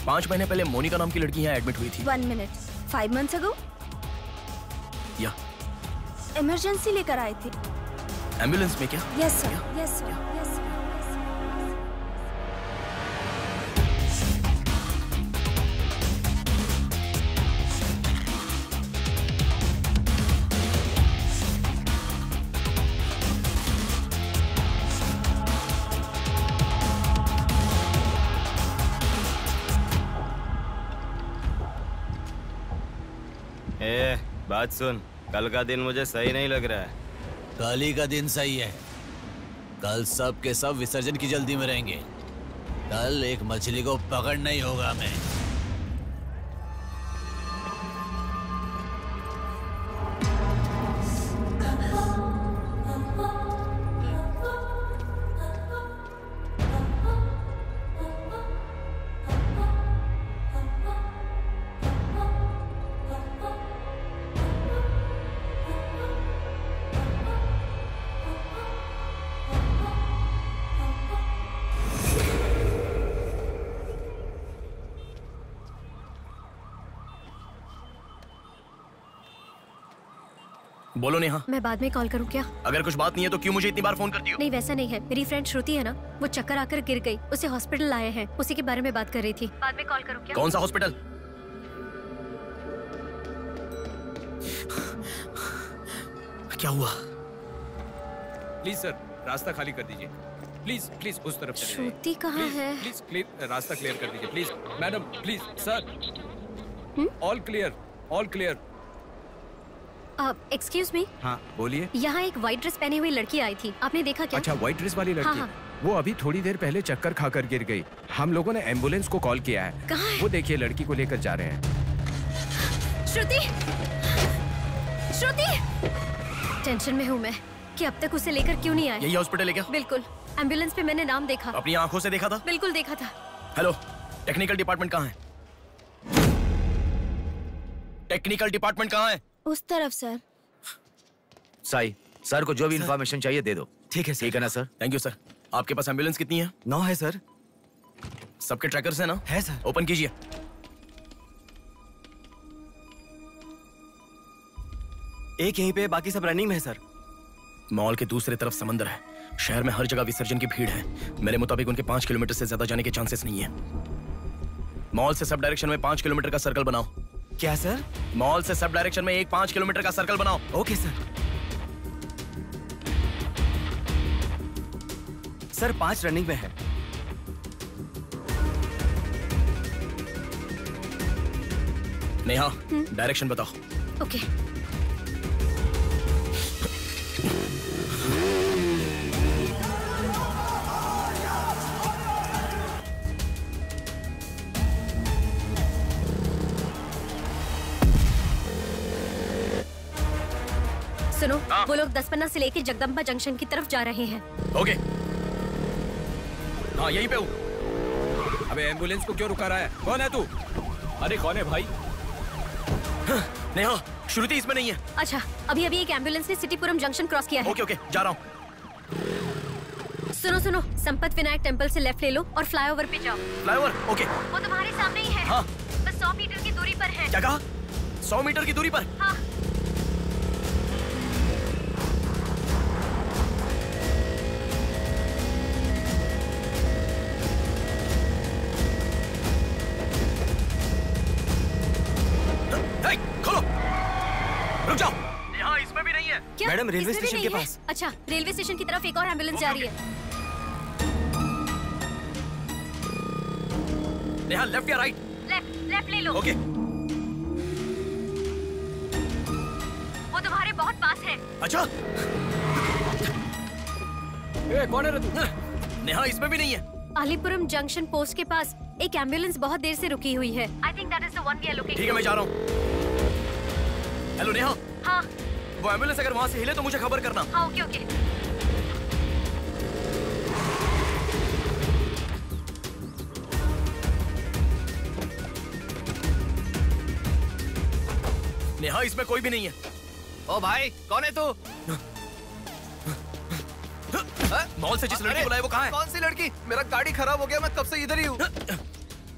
पाँच महीने पहले मोनिका नाम की लड़की यहाँ एडमिट हुई थी। 1 मिनट। 5 months ago? या इमरजेंसी लेकर आए थे। एम्बुलेंस में क्या? Yes sir, yes sir, yes sir. बात सुन, कल का दिन मुझे सही नहीं लग रहा है। कल ही का दिन सही है। कल सब के सब विसर्जन की जल्दी में रहेंगे। कल एक मछली को पकड़ना ही होगा हमें। बोलो नेहा। मैं बाद में कॉल करूं क्या? अगर कुछ बात नहीं है तो क्यों मुझे इतनी बार फोन करती हो? नहीं वैसा नहीं है, मेरी फ्रेंड श्रुति है ना, वो चक्कर आकर गिर गई, उसे हॉस्पिटल लाए हैं, उसी के बारे में बात कर रही थी। बाद में कॉल करूं क्या? कौन सा हॉस्पिटल? क्या हुआ? प्लीज सर, रास्ता खाली कर दीजिए। प्लीज प्लीज उस तरफ चले जाइए। श्रुति कहाँ है? प्लीज क्लियर, रास्ता क्लियर कर दीजिए please. Madam please sir, all clear, all clear. Excuse me. हाँ बोलिए। यहाँ एक व्हाइट ड्रेस पहनी हुई लड़की आई थी, आपने देखा क्या? अच्छा, व्हाइट ड्रेस वाली लड़की। हाँ, हाँ। वो अभी थोड़ी देर पहले चक्कर खाकर गिर गई। हम लोगों ने एम्बुलेंस को कॉल किया है। कहाँ है? वो देखिए लड़की को लेकर जा रहे हैं। श्रुति, श्रुति! टेंशन में हूँ मैं कि अब तक उसे लेकर क्यों नहीं आए। यही हॉस्पिटल है क्या? बिल्कुल, एम्बुलेंस पे मैंने नाम देखा। अपनी आंखों से देखा था? बिल्कुल देखा था। हेलो, टेक्निकल डिपार्टमेंट कहाँ है? टेक्निकल डिपार्टमेंट कहाँ है? उस तरफ सर। साई, सर को जो भी इंफॉर्मेशन चाहिए दे दो। ठीक है सर। ठीक है ना सर? Thank you sir. आपके पास एम्बुलेंस कितनी है? 9 है सर। सबके ट्रैकर्स है ना? है सर। ओपन कीजिए। एक यहीं पे, बाकी सब रनिंग में है सर। मॉल के दूसरी तरफ समंदर है। शहर में हर जगह विसर्जन की भीड़ है। मेरे मुताबिक उनके 5 किलोमीटर से ज्यादा जाने के चांसेस नहीं है। मॉल से सब डायरेक्शन में 5 किलोमीटर का सर्कल बनाओ। क्या सर? मॉल से सब डायरेक्शन में एक 5 किलोमीटर का सर्कल बनाओ। Okay sir. सर 5 रनिंग में है। नेहा, डायरेक्शन बताओ। ओके। सुनो, वो लोग 10 से लेके जगदम्बा जंक्शन की तरफ जा रहे हैं। ओके। हाँ, यहीं पे हूँ। अबे एम्बुलेंस को क्यों रुका रहा है? कौन है तू? अरे कौन है भाई? नेहा, श्रुति इसमें नहीं है। अच्छा, अभी अभी एक एम्बुलेंस ने सिटीपुरम जंक्शन क्रॉस किया है। ओके ओके, जा रहा हूँ। सुनो सुनो, संपत विनायक टेम्पल से लेफ्ट ले लो और फ्लाईओवर पे जाओ। फ्लाईओवर? ओके। वो तुम्हारे सामने ही है। हाँ। बस 100 मीटर की दूरी पर है। क्या कहा? 100 मीटर की दूरी पर? हाँ। खोलो। रुक जाओ। यहाँ इसमें भी नहीं है। क्या? मैडम, रेलवे इसमें भी स्टेशन नहीं के है? पास। अच्छा, रेलवे स्टेशन की तरफ एक और एम्बुलेंस जा रही है। नेहा, लेफ्ट या राइट? लेफ्ट ले लो। ओके। वो तुम्हारे बहुत पास है। अच्छा। कौन है तू? नेहा, इसमें भी नहीं है। अलीपुरम जंक्शन पोस्ट के पास एक एम्बुलेंस बहुत देर से रुकी हुई है। I think that is the one we are looking ठीक है, मैं जा रहा हूँ। हेलो नेहा। हाँ। वो एम्बुलेंस अगर वहाँ से हिले तो मुझे खबर करना। हाँ, ओके ओके। नेहा, इसमें कोई भी नहीं है। ओ भाई, कौन है तू? मॉल से जिस लड़की को बुलाया वो कहाँ है? कौन सी लड़की? मेरा गाड़ी खराब हो गया, मैं कब से इधर ही हूँ।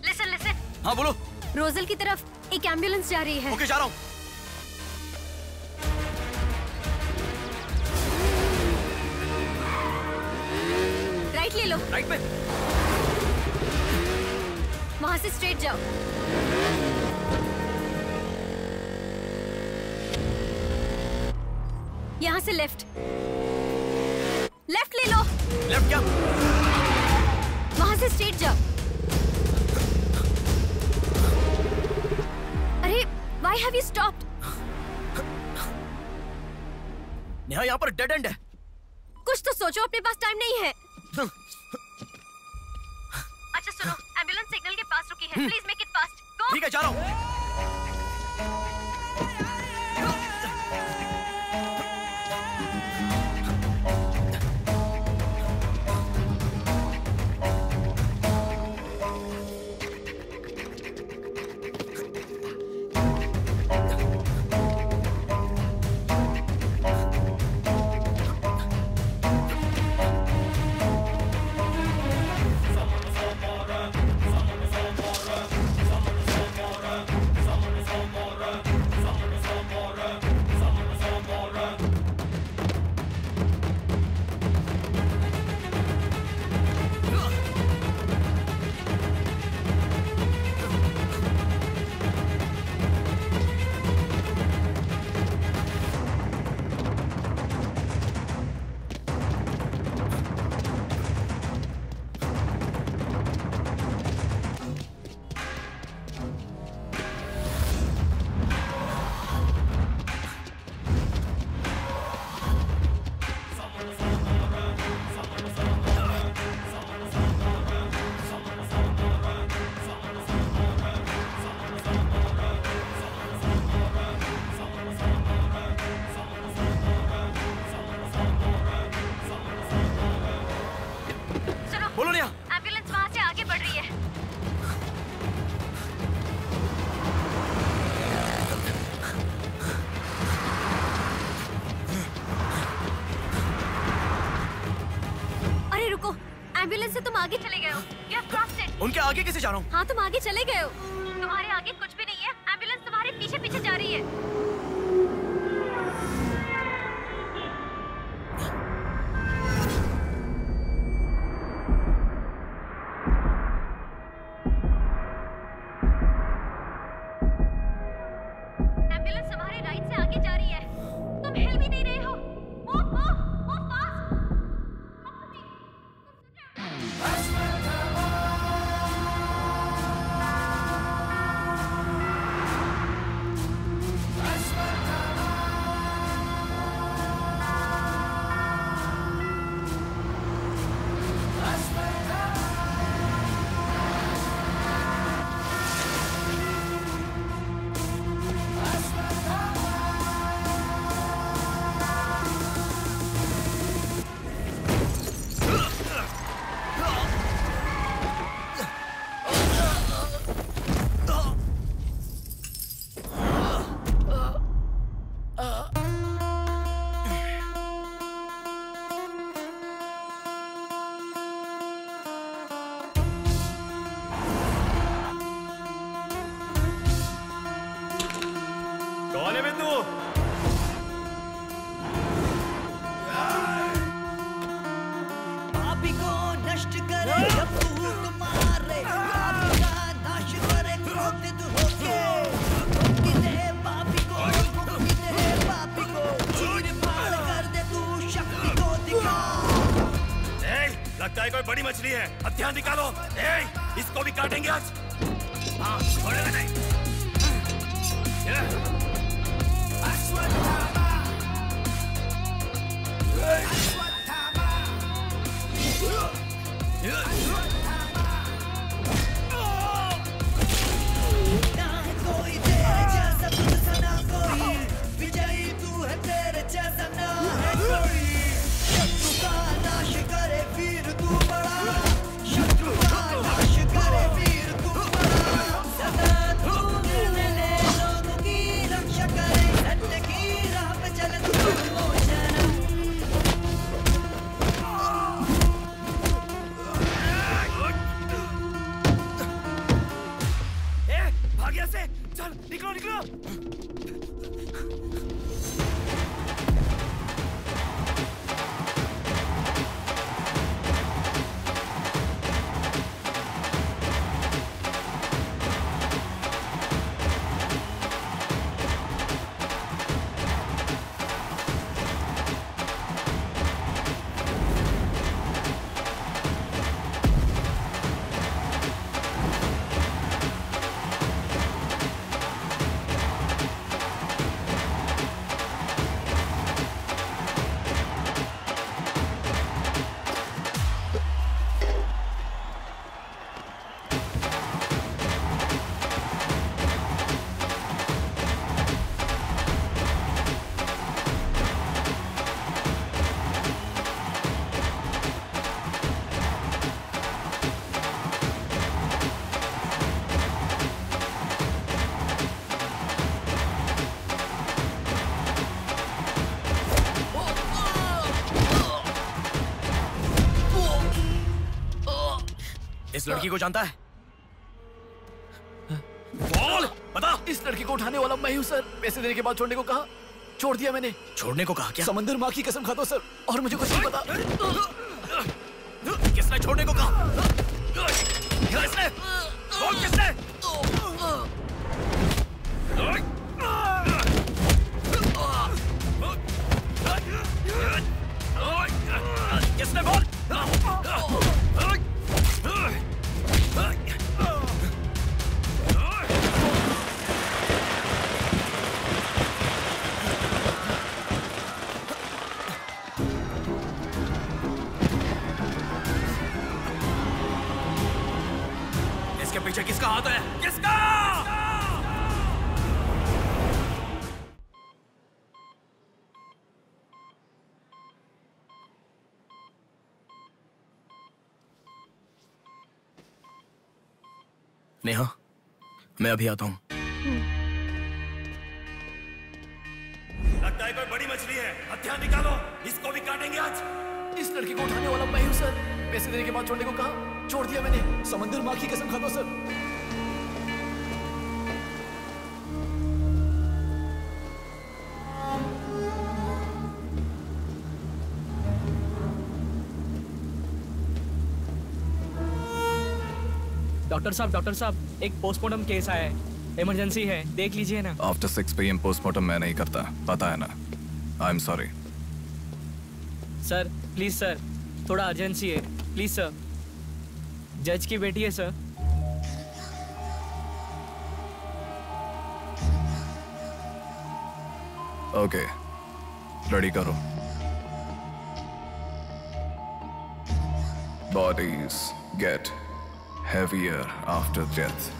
लिसन। हाँ बोलो। रोजल की तरफ एक एम्बुलेंस जा रही है। ओके, जा रहा हूँ। राइट ले लो। राइट में? वहाँ से स्ट्रेट जाओ। यहाँ से लेफ्ट ले लो। लेफ्ट क्या? वहाँ से स्ट्रेट जाओ। अरे, why have you stopped? Neha, यहाँ पर डेड एंड है। कुछ तो सोचो, अपने पास टाइम नहीं है। अच्छा सुनो, एम्बुलेंस सिग्नल के पास रुकी है। Please make it fast. Go. ठीक है, जा रहा हूँ। एम्बुलेंस से तुम आगे चले गए हो। You have crossed it. उनके आगे कैसे जा रहा हूँ? हाँ, तुम आगे चले गए हो। तुम्हारे आगे कुछ भी नहीं है। एम्बुलेंस तुम्हारे पीछे पीछे जा रही है। एम्बुलेंस तुम्हारे राइट से आगे जा रही है। तुम हिल भी नहीं रहे हो। Move fast. कौन है बिंदु? पापी को नष्ट करे जब फूट मारे, पापी का नाश करे क्रोधित होके। मुक्ति दे पापी को, मुक्ति दे पापी को, चीर फाड़ कर दे तू शक्ति को दिखा। लगता है कोई बड़ी मछली है। अब ध्यान निकालो। इसको भी काटेंगे आज। हाँ, छोड़ेगा नहीं। ना है कोई तेरे जैसा, तुझसा ना कोई विजयी, तू है तेरे जैसा ना है कोई। शत्रु का नाश करे वीर तू बड़ा, शत्रु का नाश करे वीर तू बड़ा। सदा तू निर्णय ले लोगों की रक्षा करे, सत्य की राह पे चले तू निर्मोचन। भाग्य से चल, निकलो निकलो। इस लड़की को जानता है? बोल, बता। इस लड़की को उठाने वाला मैं हूँ सर। पैसे देने के बाद छोड़ने को कहा, छोड़ दिया मैंने। छोड़ने को कहा क्या? समंदर माँ की कसम खाता हूँ सर, और मुझे कुछ नहीं पता। किसने छोड़ने को कहा? किसने? बोल किसने? किसने? बोल। इसके पीछे किसका हाथ है? किसका? नेहा, मैं अभी आता हूं। लगता है कोई बड़ी मछली है। अब ध्यान निकालो, इसको भी काटेंगे आज। इस लड़की को उठाने वाला मैं हूँ सर। पैसे देने के बाद छोड़ने को कहा, छोड़ दिया मैंने। समंदर माँ की कसम खाता सर। डॉक्टर साहब, एक पोस्टमार्टम केस आया है, इमरजेंसी है, देख लीजिए ना। आफ्टर 6 PM पोस्टमार्टम मैं नहीं करता, पता है ना। I am sorry. Sir please sir, थोड़ा अर्जेंसी है, प्लीज सर। जज की बेटी है सर। ओके, रेडी करो। Bodies get heavier after death.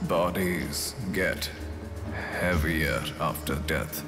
Bodies get heavier after death.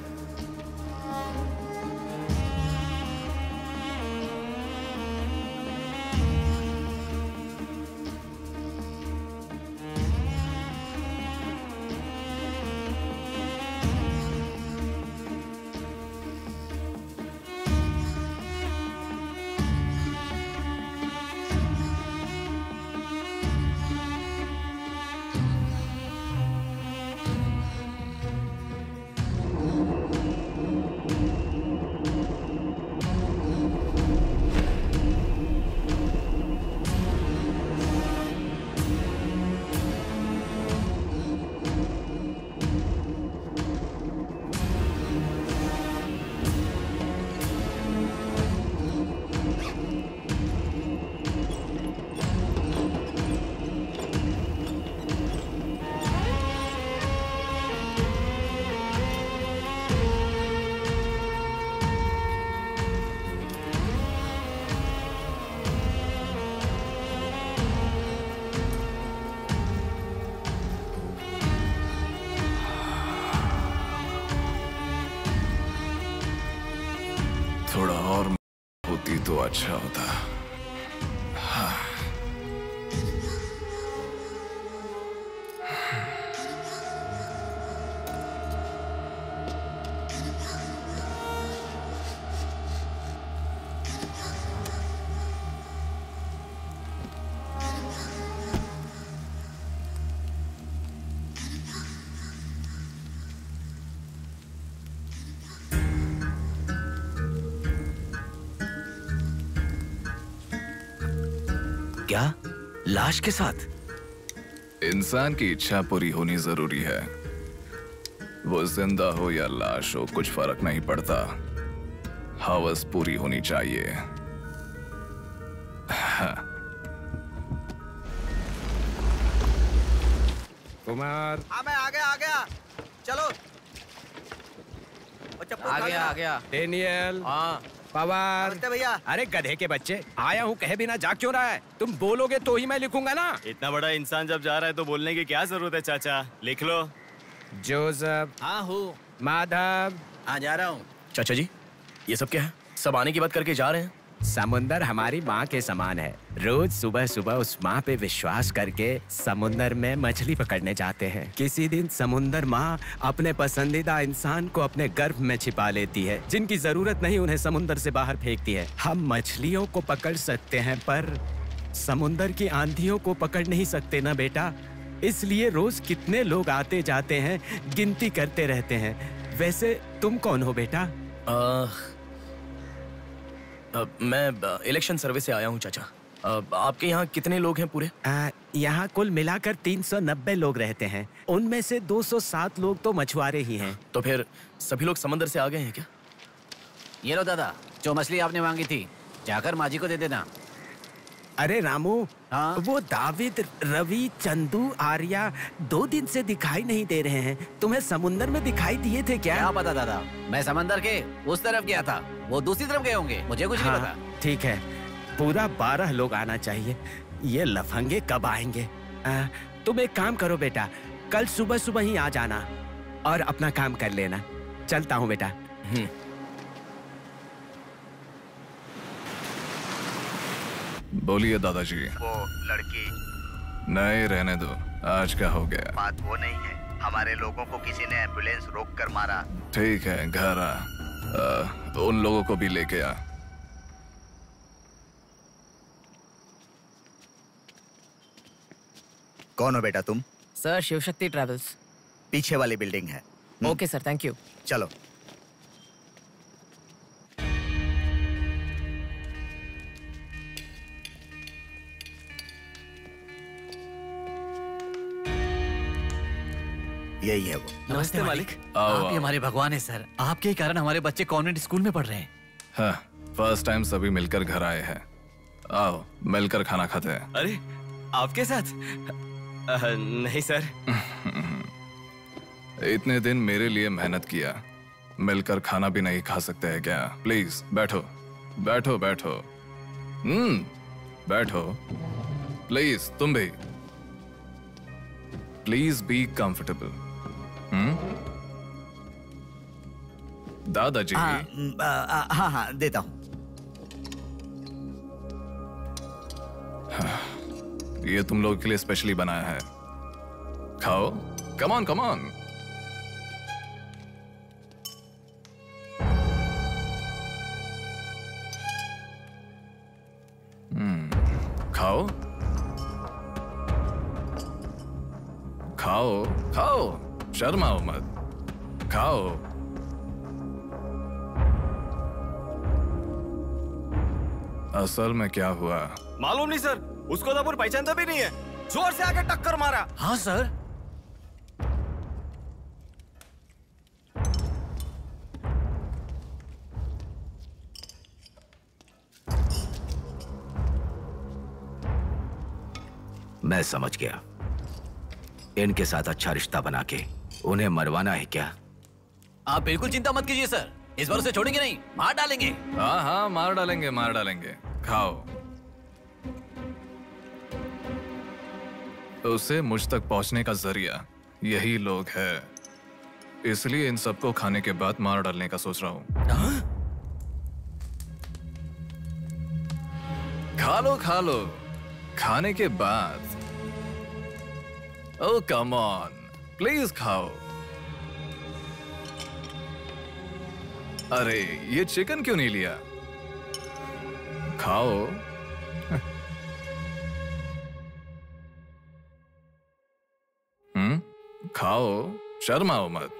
थोड़ा और होती तो अच्छा होता। हाँ। क्या? लाश के साथ? इंसान की इच्छा पूरी होनी जरूरी है। वो जिंदा हो या लाश हो, कुछ फर्क नहीं पड़ता। हवस पूरी होनी चाहिए। हाँ। कुमार। हाँ मैं आ गया। चलो। आ गया। डेनियल। हाँ। पवार। भैया। अरे गधे के बच्चे, आया हूँ कहे बिना जा क्यों रहा है? तुम बोलोगे तो ही मैं लिखूंगा ना। इतना बड़ा इंसान जब जा रहा है तो बोलने की क्या जरूरत है चाचा? लिख लो। जोसेफ। हाँ हूँ। माधव। हाँ जा रहा हूँ। चाचा जी, ये सब क्या है? सब आने की बात करके जा रहे हैं। समुंदर हमारी माँ के समान है। रोज सुबह सुबह उस माँ पे विश्वास करके समुंदर में मछली पकड़ने जाते हैं। किसी दिन समुंदर माँ अपने पसंदीदा इंसान को अपने गर्भ में छिपा लेती है। जिनकी जरूरत नहीं उन्हें समुंदर से बाहर फेंकती है। हम मछलियों को पकड़ सकते हैं पर समुंदर की आंधियों को पकड़ नहीं सकते ना बेटा। इसलिए रोज कितने लोग आते जाते हैं, गिनती करते रहते हैं। वैसे तुम कौन हो बेटा? मैं इलेक्शन सर्वे से आया हूँ चाचा। आपके यहाँ कितने लोग हैं पूरे? यहाँ कुल मिलाकर 390 लोग रहते हैं। उनमें से 207 लोग तो मछुआरे ही हैं। तो फिर सभी लोग समंदर से आ गए हैं क्या? ये लो दादा, जो मछली आपने मांगी थी, जाकर माँ जी को दे देना। अरे रामू, वो दाविद, रवि, चंदू, आर्या 2 दिन से दिखाई नहीं दे रहे हैं। तुम्हें समुंदर में दिखाई दिए थे क्या? क्या पता दादा, मैं समंदर के उस तरफ गया था, वो दूसरी तरफ गए होंगे, मुझे कुछ नहीं पता। ठीक है, पूरा 12 लोग आना चाहिए। ये लफंगे कब आएंगे? तुम एक काम करो बेटा, कल सुबह सुबह ही आ जाना और अपना काम कर लेना। चलता हूँ बेटा। बोलिए दादाजी। वो लड़की। नहीं रहने दो, आज का हो गया। बात वो नहीं है, हमारे लोगों को किसी ने एम्बुलेंस रोक कर मारा। ठीक है, घर आ। उन लोगों को भी लेके आ। कौन हो बेटा तुम? Sir, Shivshakti travels. पीछे वाली बिल्डिंग है। Okay sir, thank you. चलो। यही है वो। नमस्ते मालिक। आओ, आप ही आओ। हमारे भगवान है सर। आपके ही कारण हमारे बच्चे कॉन्वेंट स्कूल में पढ़ रहे हैं। हाँ, फर्स्ट टाइम सभी मिलकर घर आए हैं। आओ, मिलकर खाना खाते हैं। अरे, आपके साथ? नहीं सर। इतने दिन मेरे लिए मेहनत किया, मिलकर खाना भी नहीं खा सकते हैं क्या? प्लीज बैठो, बैठो, बैठो। बैठो। प्लीज तुम भी। Please be comfortable. दादाजी। हाँ हाँ, देता हूँ। ये तुम लोगों के लिए स्पेशली बनाया है, खाओ। Come on, come on. खाओ, खाओ, खाओ, शर्माओ मत, खाओ। असल में क्या हुआ? मालूम नहीं सर, उसको तो अपन पहचानता भी नहीं है। जोर से आके टक्कर मारा। हाँ सर। मैं समझ गया। इनके साथ अच्छा रिश्ता बना के उन्हें मरवाना है क्या? आप बिल्कुल चिंता मत कीजिए सर, इस बार उसे छोड़ेंगे नहीं, मार डालेंगे। हाँ हाँ, मार डालेंगे, मार डालेंगे। खाओ। उसे मुझ तक पहुंचने का जरिया यही लोग है, इसलिए इन सबको खाने के बाद मार डालने का सोच रहा हूं। खा लो, खा लो। खाने के बाद। ओह कम ऑन, प्लीज खाओ। अरे, ये चिकन क्यों नहीं लिया? खाओ। खाओ, शर्माओ मत।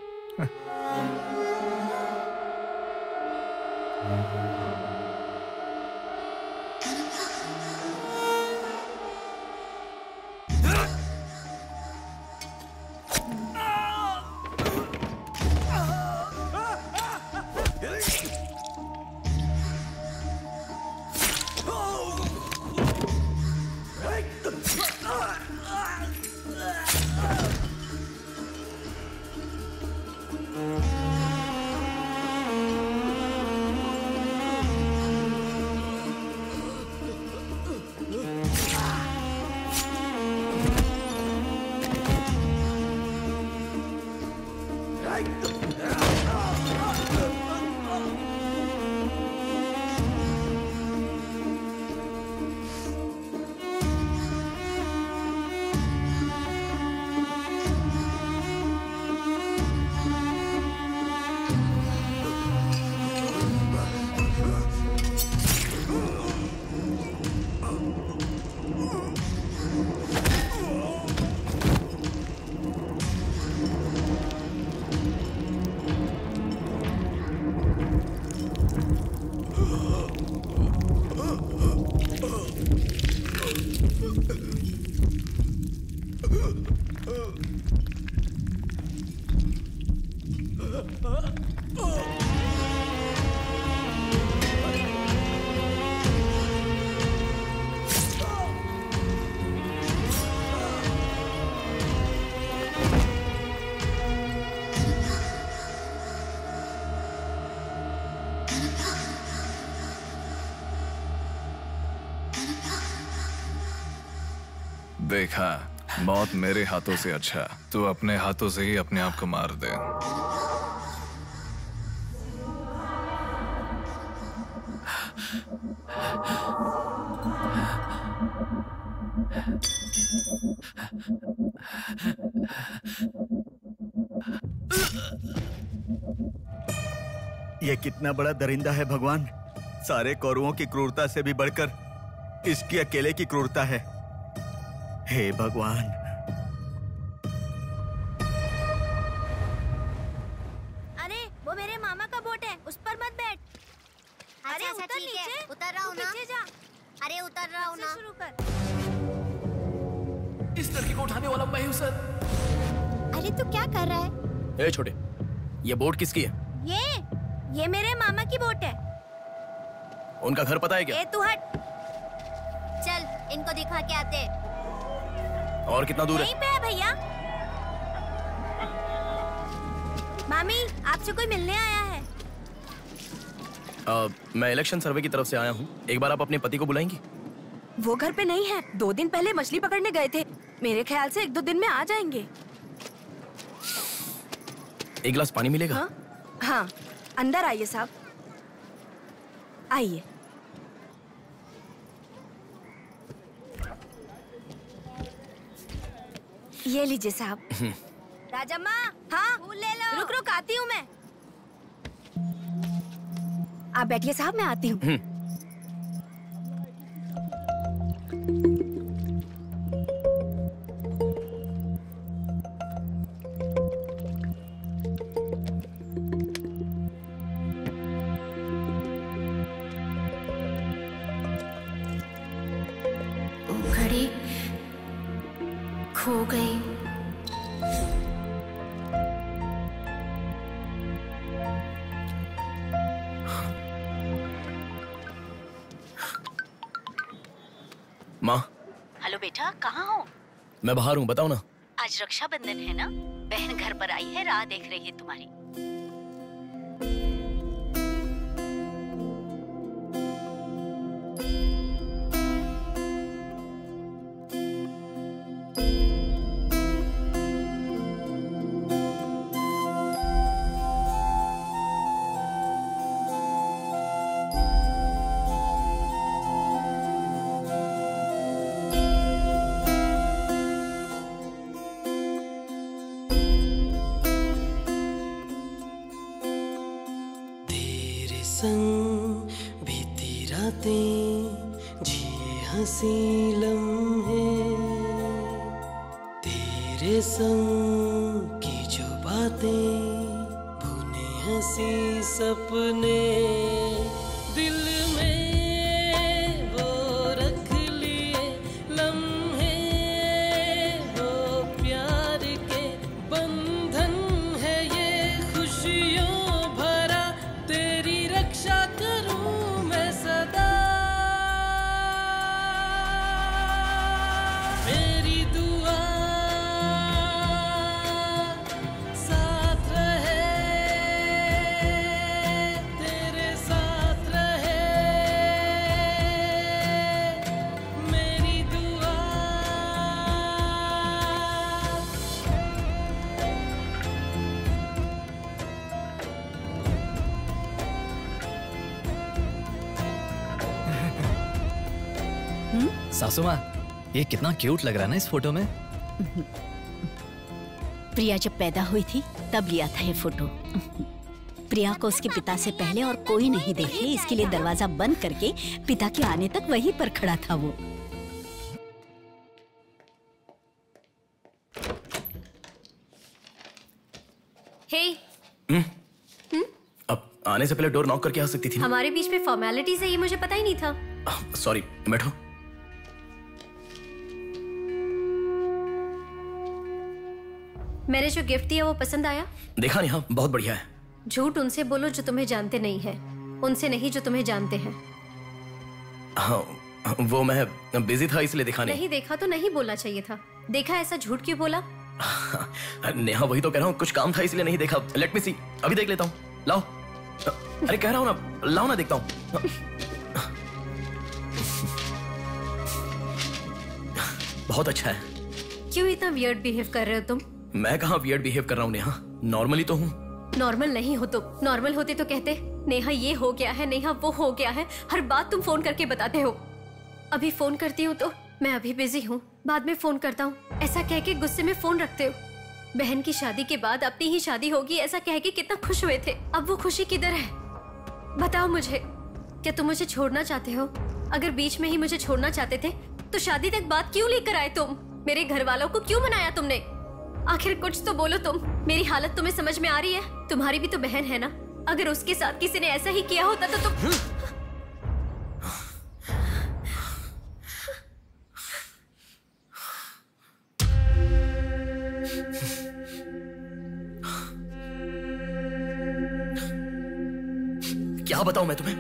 देखा, मौत मेरे हाथों से अच्छा तू अपने हाथों से ही अपने आप को मार दे। ये कितना बड़ा दरिंदा है भगवान। सारे कौरवों की क्रूरता से भी बढ़कर इसकी अकेले की क्रूरता है। हे भगवान। अरे वो मेरे मामा का बोट है, उस पर मत बैठ। अरे उतर नीचे। उतर रहा हूँ ना। जा। अरे उतर रहा हूँ ना। शुरू कर। इस लड़की को उठाने वाला मैं हूँ सर। अरे तू क्या कर रहा है? ए छोटे, ये बोट किसकी है? ये मेरे मामा की बोट है। उनका घर पता है क्या? ए तू हट। चल इनको दिखा के आते। और कितना दूर है? यहीं पे है भैया। मामी आपसे कोई मिलने आया है। मैं इलेक्शन सर्वे की तरफ से आया हूँ। एक बार आप अपने पति को बुलाएंगी? वो घर पे नहीं है, 2 दिन पहले मछली पकड़ने गए थे। मेरे ख्याल से 1-2 दिन में आ जाएंगे। एक गिलास पानी मिलेगा? हाँ, अंदर आइए साहब, आइए। ये लीजिए साहब। राजम्मा, हाँ फूल ले लो। रुक रुक आती हूँ मैं। आप बैठिए साहब, मैं आती हूँ। घड़ी खो गई। माँ। हेलो बेटा, कहाँ हो? मैं बाहर हूँ, बताओ ना। आज रक्षाबंधन है ना, बहन घर पर आई है, राह देख रही है तुम्हारी। संग बीती रातें जिए हंसी लम्हे, तेरे संग की जो बातें भुने हंसी सपने, दिल में वो रख लिए लम्हे, वो प्यार के बंधन है ये खुशियों भरा, तेरी रक्षा करूं मैं सदा, मेरी दुआ साथ रहे, तेरे साथ रहे, मेरी दुआ। सासू माँ, ये कितना क्यूट लग रहा है ना इस फोटो में। प्रिया जब पैदा हुई थी तब लिया था ये फोटो। प्रिया को उसके पिता से पहले और कोई नहीं देखे, इसके लिए दरवाजा बंद करके पिता के आने तक वहीं पर खड़ा था वो। हे, अब आने से पहले डोर नॉक करके आ सकती थी ना? हमारे बीच में फॉर्मेलिटीज है, ये मुझे पता ही नहीं था। सॉरी, बैठो। मैंने जो गिफ्ट दिया वो पसंद आया? देखा नहीं? हाँ, बहुत बढ़िया है। झूठ उनसे बोलो जो तुम्हें जानते नहीं है, उनसे नहीं जो तुम्हें जानते हैं। हाँ, वो मैं बिजी था इसलिए देखा नहीं। नहीं देखा तो नहीं बोलना चाहिए था। देखा, ऐसा झूठ क्यों बोला? नेहा, वही तो कह रहा हूँ, कुछ काम था इसलिए नहीं देखा। लेट मी सी, अभी देख लेता हूँ। लाओ। अरे कह रहा हूँ ना, लाओ ना, देखता हूँ। बहुत अच्छा है। क्यों इतना वियर्ड बिहेव कर रहे हो तुम? मैं कहाँ वियर्ड बिहेव कर रहा हूँ नेहा, नॉर्मली तो हूँ। नॉर्मल नहीं हो तुम। नॉर्मल होते तो कहते नेहा ये हो गया है, नेहा वो हो गया है। हर बात तुम फोन करके बताते हो। अभी फोन करती हूँ तो मैं अभी बिजी हूँ, बाद में फोन करता हूँ, ऐसा कह के गुस्से में फोन रखते हो। बहन की शादी के बाद अपनी ही शादी होगी ऐसा कह के कितना खुश हुए थे, अब वो खुशी किधर है? बताओ मुझे, क्या तुम मुझे छोड़ना चाहते हो? अगर बीच में ही मुझे छोड़ना चाहते थे तो शादी तक बात क्यों लेकर आए तुम? मेरे घर वालों को क्यों मनाया तुमने? आखिर कुछ तो बोलो तुम। मेरी हालत तुम्हें समझ में आ रही है? तुम्हारी भी तो बहन है ना, अगर उसके साथ किसी ने ऐसा ही किया होता तो तुम क्या बताऊं मैं तुम्हें?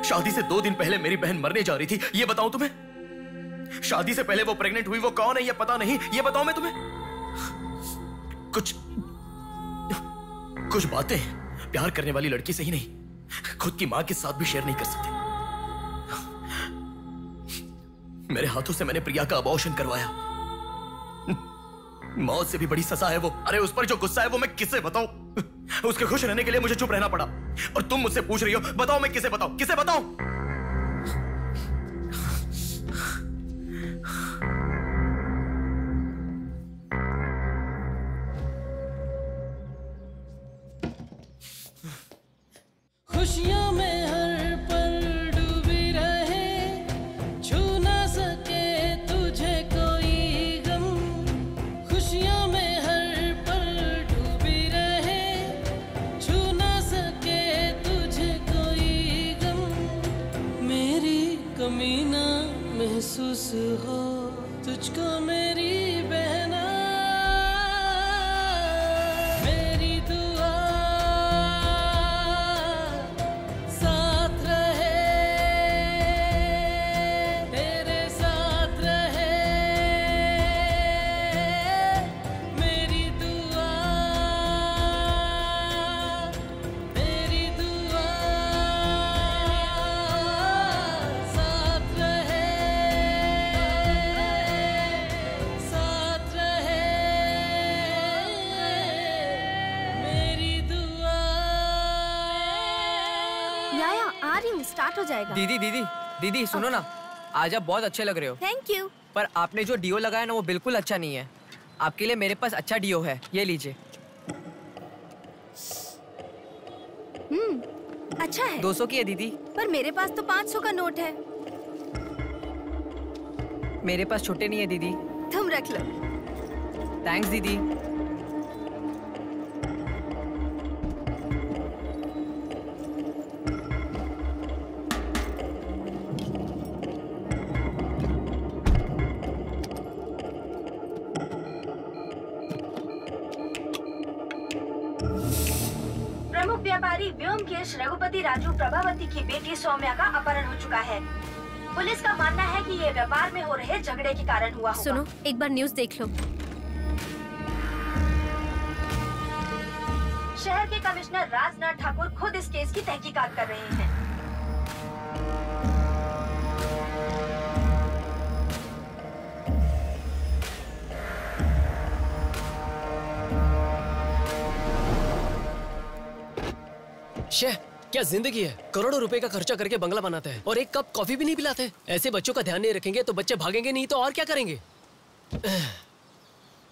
शादी से 2 दिन पहले मेरी बहन मरने जा रही थी, ये बताऊं तुम्हें? शादी से पहले वो प्रेग्नेंट हुई, वो कौन है ये पता नहीं, ये बताऊं मैं तुम्हें? कुछ बातें प्यार करने वाली लड़की से ही नहीं, खुद की मां के साथ भी शेयर नहीं कर सकते। मेरे हाथों से मैंने प्रिया का अबॉर्शन करवाया। मौत से भी बड़ी सजा है वो। अरे उस पर जो गुस्सा है वो मैं किसे बताऊं? उसके खुश रहने के लिए मुझे चुप रहना पड़ा। और तुम मुझसे पूछ रही हो, बताओ मैं किसे बताऊं? किसे बताऊं? खुशियों में हर पल डूबी रहे, छू ना सके तुझे कोई गम। खुशियों में हर पल डूबी रहे, छू ना सके तुझे कोई गम। मेरी कमी ना महसूस हो तुझको मेरी बहना। मेरी दुआ साथ रहे, तेरे साथ रहे। मेरी दुआ, मेरी दुआ साथ रहे, साथ रहे। मेरी दुआ। याया आ रही हूँ, स्टार्ट हो जाएगा। दीदी दीदी दीदी सुनो ना, आज आप बहुत अच्छे लग रहे हो। Thank you. पर आपने जो डियो लगाया ना वो बिल्कुल अच्छा नहीं है। आपके लिए मेरे पास अच्छा डियो है, ये लीजिए। अच्छा है। 200 की है दीदी। पर मेरे पास तो 500 का नोट है। मेरे पास छोटे नहीं है दीदी। तुम रख लो। थैंक्स दीदी। प्रमुख व्यापारी व्योमकेश रघुपति राजू प्रभावती की बेटी सौम्या का अपहरण हो चुका है। पुलिस का मानना है कि ये व्यापार में हो रहे झगड़े के कारण हुआ होगा। सुनो, एक बार न्यूज़ देख लो। शहर के कमिश्नर राजनाथ ठाकुर खुद इस केस की तहकीकात कर रहे हैं। शेह, क्या जिंदगी है? करोड़ों रुपए का खर्चा करके बंगला बनाते हैं और एक कप कॉफी भी नहीं पिलाते। ऐसे बच्चों का ध्यान नहीं रखेंगे तो बच्चे भागेंगे नहीं तो और क्या करेंगे?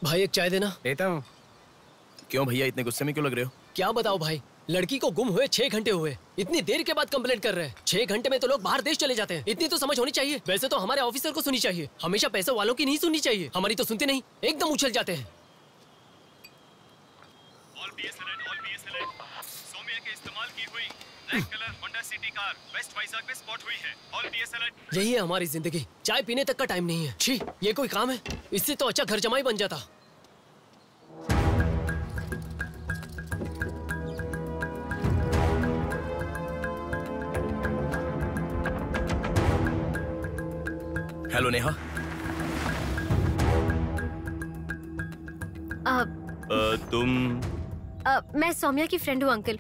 भाई एक चाय देना। देता हूँ। क्यों भैया इतने गुस्से में क्यों लग रहे हो? क्या बताओ भाई, लड़की को गुम हुए 6 घंटे हुए, इतनी देर के बाद कंप्लेंट कर रहे हैं। 6 घंटे में तो लोग बाहर देश चले जाते हैं। इतनी तो समझ होनी चाहिए। वैसे तो हमारे ऑफिसर को सुनी चाहिए, हमेशा पैसे वालों की नहीं सुननी चाहिए। हमारी तो सुनते नहीं, एकदम उछल जाते हैं। यही है हमारी जिंदगी, चाय पीने तक का टाइम नहीं है। छी, ये कोई काम है? इससे तो अच्छा घर जमाई बन जाता। हेलो नेहा। तुम? मैं सौम्या की फ्रेंड हूँ अंकल।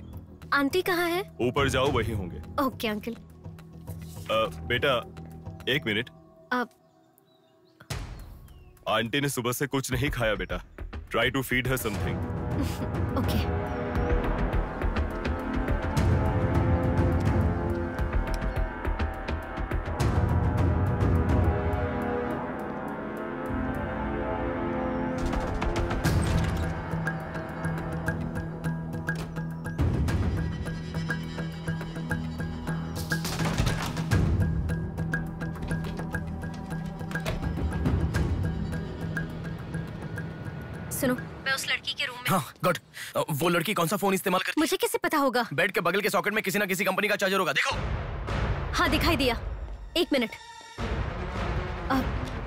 आंटी कहाँ है? ऊपर जाओ, वही होंगे। Okay uncle. बेटा 1 मिनट। आंटी ने सुबह से कुछ नहीं खाया बेटा। Try to feed her something. Okay. मैं उस लड़की के रूम में। हाँ गुड। वो लड़की कौन सा फोन इस्तेमाल करती? मुझे कैसे पता होगा? बेड के बगल के सॉकेट में किसी ना किसी कंपनी का चार्जर होगा, देखो। हाँ दिखाई दिया। 1 मिनट।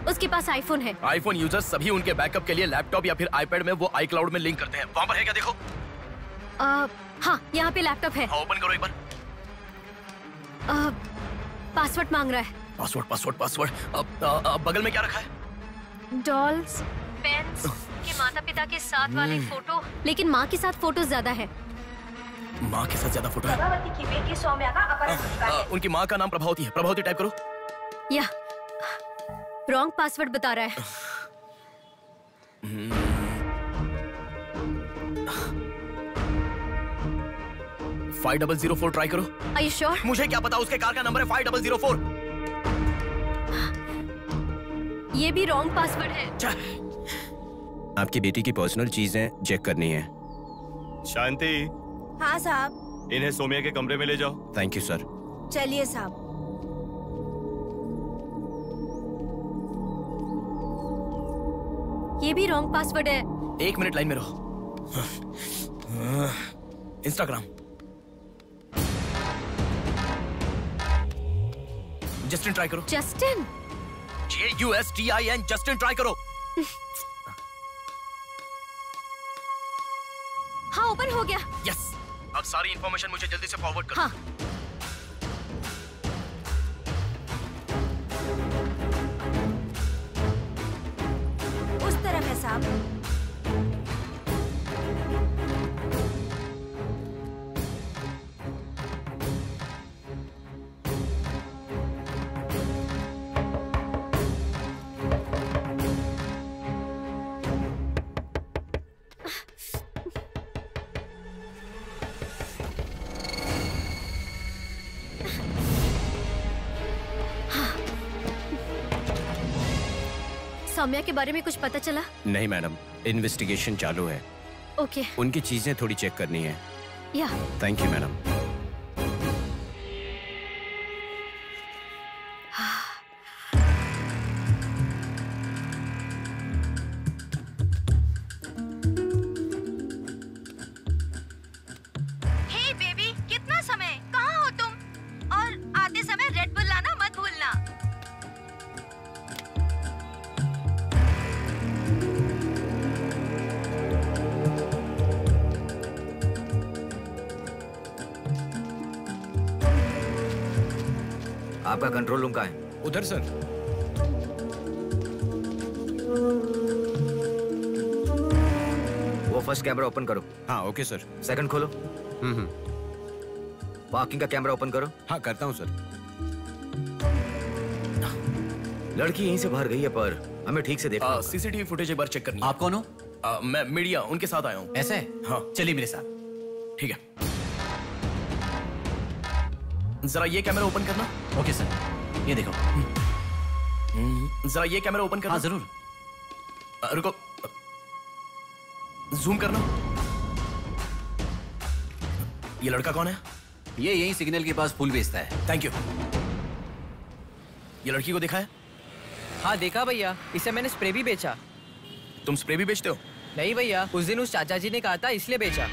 उसके पास आईफोन है। आईफोन यूजर्स सभी उनके बैकअप के लिए लैपटॉप या फिर आईपैड में वो iCloud में लिंक करते हैं। वहाँ पर है क्या, देखो। हाँ यहाँ पे लैपटॉप है। हाँ, ओपन करो एक बार। पासवर्ड मांग रहा है। पासवर्ड। बगल में क्या रखा है? डॉल्स, पेन्स, के माता पिता के साथ वाले फोटो, लेकिन माँ के साथ फोटो ज्यादा है। माँ के साथ ज्यादा फोटो है? प्रभावती की बेटी सौम्या का अपहरण हो चुका है। उनकी माँ का नाम प्रभावती है। प्रभावती टाइप करो। या रॉन्ग पासवर्ड बता रहा है। 5004 ट्राई करो। Are you sure? मुझे क्या पता, उसके कार का नंबर है 5004। ये भी रॉन्ग पासवर्ड है। आपकी बेटी की पर्सनल चीजें चेक करनी है। शांति, हाँ साहब। इन्हें सोमिया के कमरे में ले जाओ। Thank you sir. चलिए साहब। ये भी रॉन्ग पासवर्ड है। 1 मिनट लाइन में रहो। इंस्टाग्राम। जस्टिन ट्राई करो। जस्टिन? JUSTIN, जस्टिन ट्राई करो। हाँ ओपन हो गया। यस। अब सारी इंफॉर्मेशन मुझे जल्दी से फॉरवर्ड करो। हाँ। उस तरफ है साहब। सौम्या के बारे में कुछ पता चला? नहीं मैडम, इन्वेस्टिगेशन चालू है। ओके। उनकी चीजें थोड़ी चेक करनी है। Yeah. Thank you madam. Hey baby, कितना समय? कहाँ हो तुम? और आते समय रेड बुल लाना मत भूलना। आपका कंट्रोल रूम कहाँ है? उधर सर। वो फर्स्ट कैमरा ओपन करो। हाँ ओके सर। सेकंड खोलो। पार्किंग का कैमरा ओपन करो। हाँ करता हूँ सर। लड़की यहीं से बाहर गई है, पर हमें ठीक से देखना। सीसीटीवी फुटेज एक बार चेक करनी है। आप कौन हो? मैं मीडिया, उनके साथ आया हूँ। ऐसे? हाँ। चलिए मेरे साथ। ठीक है। जरा ये कैमरा ओपन करना। Okay sir. ये देखो। जरा ये कैमरा ओपन करना। हाँ जरूर। रुको, जूम करना। ये लड़का कौन है? ये यहीं सिग्नल के पास फूल बेचता है। Thank you. ये लड़की को देखा है? हाँ देखा भैया, इसे मैंने स्प्रे भी बेचा। तुम स्प्रे भी बेचते हो? नहीं भैया, उस दिन उस चाचा जी ने कहा था इसलिए बेचा।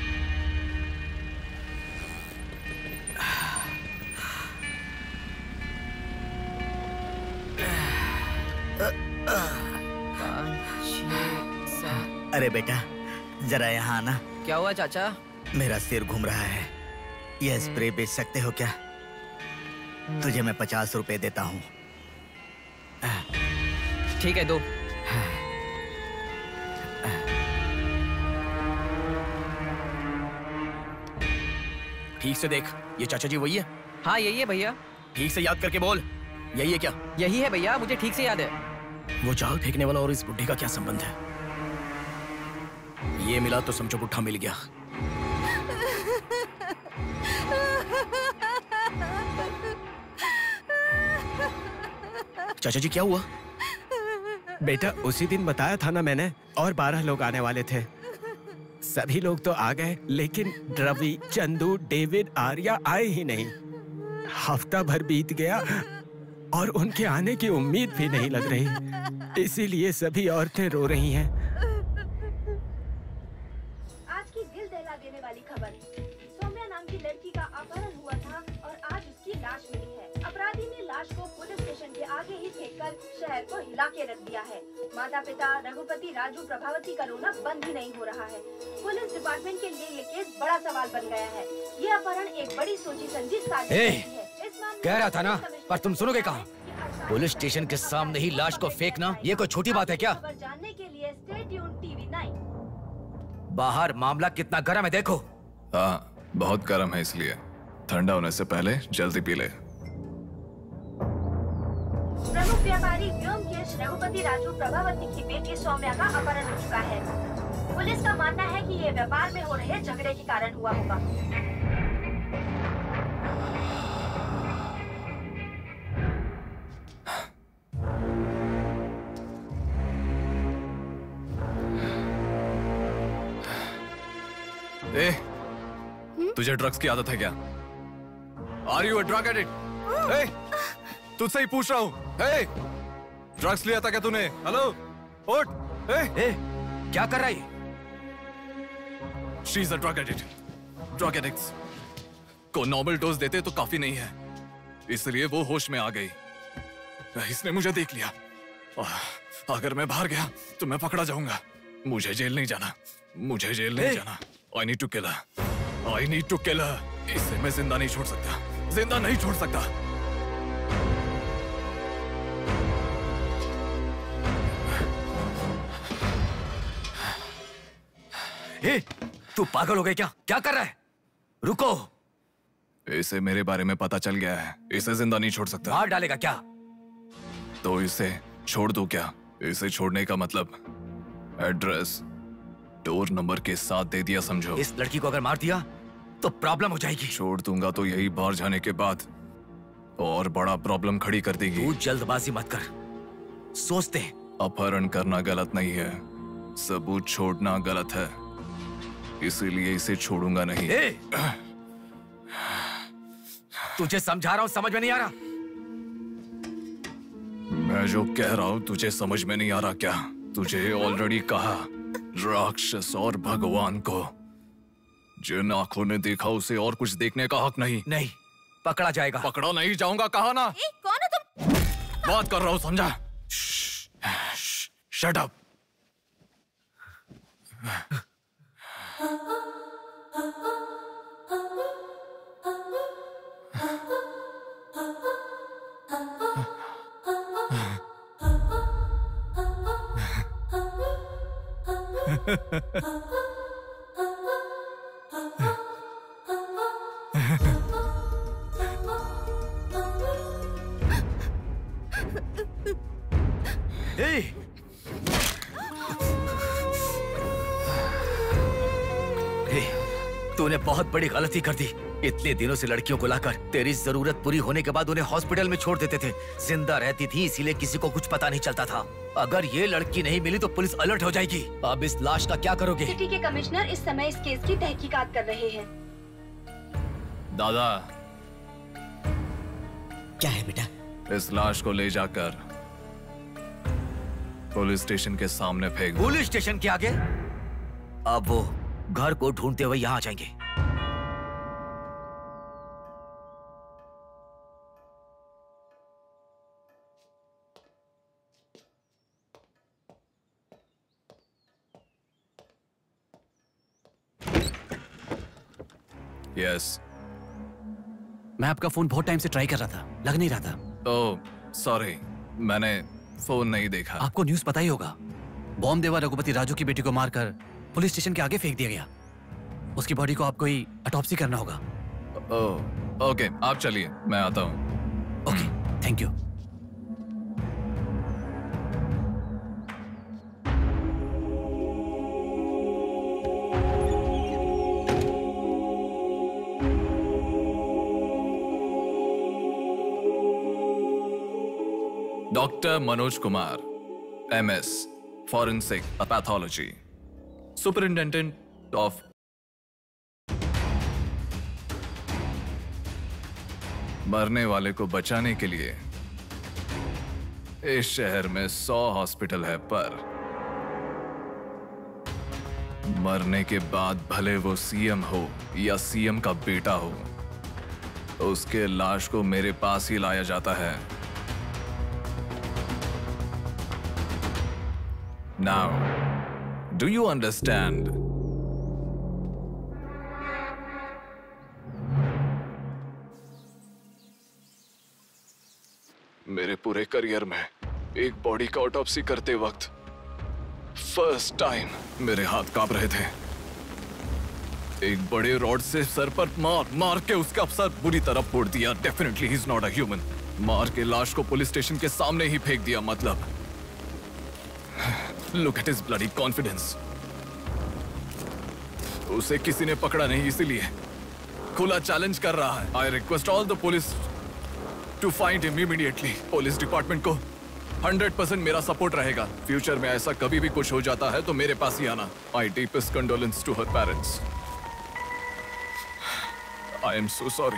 अरे बेटा, जरा यहाँ आना। क्या हुआ चाचा? मेरा सिर घूम रहा है। यह स्प्रे बेच सकते हो क्या? तुझे मैं 50 रुपए देता हूँ। ठीक है, दो। ठीक से देख, ये चाचा जी वही है? हाँ यही है भैया। ठीक से याद करके बोल, यही है क्या? यही है भैया, मुझे ठीक से याद है। वो जाल फेंकने वाला और इस बुड्ढे का क्या संबंध है? ये मिला तो समझो पुट्ठा मिल गया। चाचा जी क्या हुआ? बेटा उसी दिन बताया था ना मैंने, और 12 लोग आने वाले थे। सभी लोग तो आ गए, लेकिन रवि, चंदू, डेविड, आर्या आए ही नहीं। हफ्ता भर बीत गया और उनके आने की उम्मीद भी नहीं लग रही। इसीलिए सभी औरतें रो रही हैं। हौसला देने वाली खबर। सौम्या नाम की लड़की का अपहरण हुआ था और आज उसकी लाश मिली है। अपराधी ने लाश को पुलिस स्टेशन के आगे ही फेंककर शहर को हिला के रख दिया है। माता पिता रघुपति, राजू, प्रभावती का रोना बंद ही नहीं हो रहा है। पुलिस डिपार्टमेंट के लिए ये केस बड़ा सवाल बन गया है। ये अपहरण एक बड़ी सोची समझी साजिश है। कह रहा था ना, पर तुम सुनोगे कहाँ? पुलिस स्टेशन के सामने ही लाश को फेंकना ये कोई छोटी बात है क्या? खबर जानने के लिए स्टे ट्यून्ड टीवी 9। बाहर मामला कितना गर्म है देखो। हाँ, बहुत गर्म है, इसलिए ठंडा होने से पहले जल्दी पी ले। प्रमुख व्यापारी व्योमकेश रघुपति राजू प्रभावती की बेटी सौम्या का अपहरण हो चुका है। पुलिस का मानना है कि ये व्यापार में हो रहे झगड़े के कारण हुआ होगा। ए, तुझे ड्रग्स की आदत है क्या? Are you a drug addict? ए, तुझसे ही पूछ रहा हूँ। ए, ड्रग्स लिया था क्या तूने? हेलो, उठ। ए, क्या कर रहा है? She is a drug addict. Drug addicts को नॉर्मल डोज देते तो काफी नहीं है, इसलिए वो होश में आ गई। इसने मुझे देख लिया। अगर मैं बाहर गया तो मैं पकड़ा जाऊंगा। मुझे जेल नहीं जाना, मुझे जेल नहीं जाना। I need to kill her. I need to kill her. इसे मैं जिंदा नहीं छोड़ सकता, जिंदा नहीं छोड़ सकता। ए, तू पागल हो गया क्या? क्या कर रहा है? रुको। इसे मेरे बारे में पता चल गया है, इसे जिंदा नहीं छोड़ सकता। मार डालेगा क्या? तो इसे छोड़ दूं क्या? इसे छोड़ने का मतलब एड्रेस, डोर नंबर के साथ दे दिया, समझो। इस लड़की को अगर मार दिया तो प्रॉब्लम हो जाएगी। छोड़ दूंगा तो यही बाहर जाने के बाद और बड़ा प्रॉब्लम खड़ी कर देगी। तू जल्दबाजी मत कर, सोचते हैं। अपहरण करना गलत नहीं है, सबूत छोड़ना गलत है, इसीलिए इसे छोड़ूंगा नहीं। तुझे समझा रहा हूं, समझ में नहीं आ रहा? मैं जो कह रहा हूं तुझे समझ में नहीं आ रहा क्या? तुझे ऑलरेडी कहा, राक्षस और भगवान को जिन आंखों ने देखा उसे और कुछ देखने का हक नहीं। नहीं, पकड़ा जाएगा। पकड़ा नहीं जाऊंगा, कहा ना। कौन है तुम? बात कर रहा हूं, समझा? Shut up. तूने बहुत बड़ी गलती कर दी। इतने दिनों से लड़कियों को लाकर तेरी जरूरत पूरी होने के बाद उन्हें हॉस्पिटल में छोड़ देते थे। जिंदा रहती थी इसीलिए किसी को कुछ पता नहीं चलता था। अगर ये लड़की नहीं मिली तो पुलिस अलर्ट हो जाएगी। अब इस लाश का क्या करोगे? सिटी के कमिश्नर इस समय इस केस की तहकीकात कर रहे हैं। दादा, क्या है बेटा? इस लाश को ले जाकर पुलिस स्टेशन के सामने फेंक दो। पुलिस स्टेशन के आगे? अब वो घर को ढूंढते हुए यहाँ आ जाएंगे। यस। मैं आपका फोन बहुत टाइम से ट्राई कर रहा था, लग नहीं रहा था। ओह, सॉरी, मैंने फोन नहीं देखा। आपको न्यूज़ पता ही होगा, बॉम्ब देवा रघुपति राजू की बेटी को मारकर पुलिस स्टेशन के आगे फेंक दिया गया। उसकी बॉडी को आपको ही ऑटोप्सी करना होगा। ओह, ओके, आप चलिए, मैं आता हूँ। Okay, thank you. Doctor Manoj Kumar, MS, forensic pathology, superintendent of. मरने वाले को बचाने के लिए इस शहर में 100 हॉस्पिटल है, पर मरने के बाद भले वो सीएम हो या सीएम का बेटा हो, उसके लाश को मेरे पास ही लाया जाता है। Now, do you understand? मेरे पूरे करियर में एक बॉडी का ऑटोप्सी करते वक्त फर्स्ट टाइम मेरे हाथ कांप रहे थे। एक बड़े रॉड से सर पर मार के उसका सर बुरी तरह फोड़ दिया। Definitely he is not a human. मार के लाश को पुलिस स्टेशन के सामने ही फेंक दिया। मतलब look at his bloody confidence. उसे किसी ने पकड़ा नहीं, इसीलिए खुला चैलेंज कर रहा है। I request all the police to find him immediately. Police department को 100% मेरा सपोर्ट रहेगा। फ्यूचर में ऐसा कभी भी कुछ हो जाता है तो मेरे पास ही आना। My deepest condolence to her parents. I am so sorry.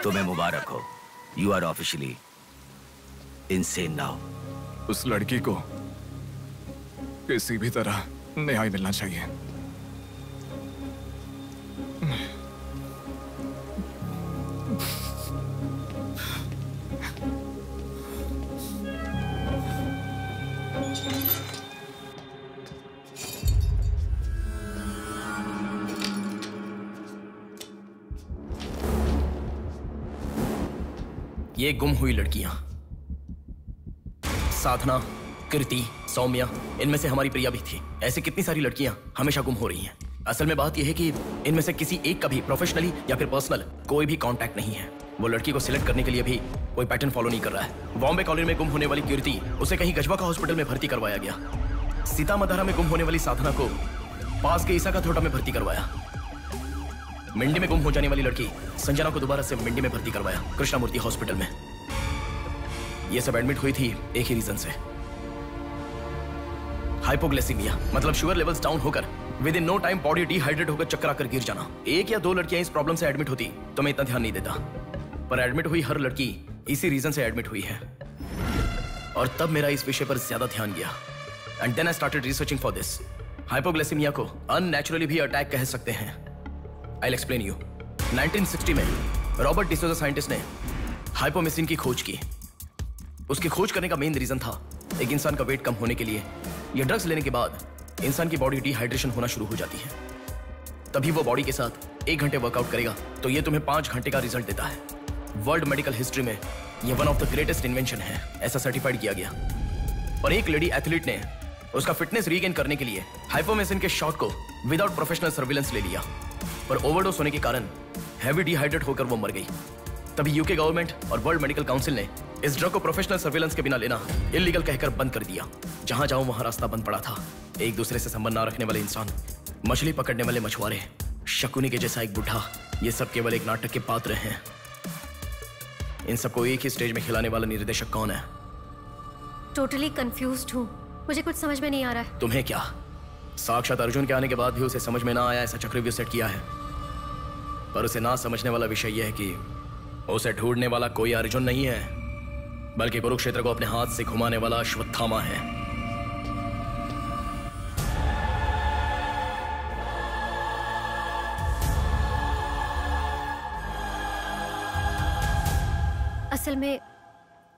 तुम्हें मुबारक हो। You are officially insane now. उस लड़की को किसी भी तरह न्याय मिलना चाहिए। ये गुम हुई लड़कियां साधना, कृति, सौम्या, इनमें से हमारी प्रिया भी थी। ऐसे कितनी सारी लड़कियां हमेशा गुम हो रही हैं। असल में बात यह है कि इनमें से किसी एक का भी प्रोफेशनली या फिर पर्सनल कोई भी कांटेक्ट नहीं है। वो लड़की को सिलेक्ट करने के लिए भी कोई पैटर्न फॉलो नहीं कर रहा है। बॉम्बे कॉलोनी में गुम होने वाली कीर्ति, उसे कहीं गजवा का हॉस्पिटल में भर्ती करवाया गया। सीतामढ़ी में गुम होने वाली साधना को पास के ईसा का थोड़ा में भर्ती करवाया। मिंडी में गुम हो जाने वाली लड़की संजना को दोबारा से मिंडी में भर्ती करवाया, कृष्णामूर्ति हॉस्पिटल में। ये सब एडमिट हुई थी एक ही रीजन से, हाइपोग्लाइसेमिया, मतलब शुगर लेवल्स डाउन होकर within no time body dehydrate होकर चक्कर आकर गिर जाना। एक या दो लड़कियां इस प्रॉब्लम से एडमिट होती तो मैं इतना ध्यान नहीं देता, पर एडमिट हुई हर लड़की इसी रीजन से एडमिट हुई है। और तब मेरा इस विषय पर ज्यादा ध्यान गया। And then I started researching for this. Hypoglycaemia को अननेचुरली भी अटैक कह सकते हैं। I'll explain you. 1960 में रॉबर्ट डिसोजा साइंटिस्ट ने हाइपोमेसिन की खोज की। उसकी खोज करने का मेन रीजन था एक इंसान का वेट कम होने के लिए ये ड्रग्स लेने के बाद इंसान की बॉडी डिहाइड्रेशन होना शुरू हो जाती है। तभी वो बॉडी के साथ 1 घंटे वर्कआउट करेगा तो ये तुम्हें 5 घंटे का रिजल्ट देता है। वर्ल्ड मेडिकल हिस्ट्री में ये one of the greatest invention है, ऐसा सर्टिफाइड किया गया। और एक लेडी एथलीट ने उसका फिटनेस रीगेन करने के लिए हाइपोमेसिन के शॉट को विदाउट प्रोफेशनल सर्विलेंस ले लिया, पर ओवरडोज होने के कारण हैवी डिहाइड्रेट होकर वो मर गई। तभी यूके गवर्नमेंट और वर्ल्ड मेडिकल काउंसिल ने इस ड्रग को प्रोफेशनल सर्विलेंस के बिना लेना इलीगल कहकर बंद कर दिया। जहां जाओ वहां रास्ता बंद पड़ा था। एक दूसरे से संबंध ना रखने वाले इंसान, मछली पकड़ने वाले मछुआरे, शकुनी के जैसा एक बुढ़ा, ये सब केवल एक नाटक के पात्र हैं। इन सबको एक ही स्टेज में खिलाने वाला निर्देशक कौन है? टोटली कंफ्यूज्ड हूँ, मुझे कुछ समझ में नहीं आ रहा है। तुम्हें क्या? साक्षात अर्जुन के आने के बाद भी उसे समझ में ना आया ऐसा चक्रव्यूह सेट किया है। पर उसे ना समझने वाला विषय यह है कि उसे ढूंढने वाला कोई अर्जुन नहीं है, बल्कि कुरुक्षेत्र को अपने हाथ से घुमाने वाला अश्वत्थामा है। असल में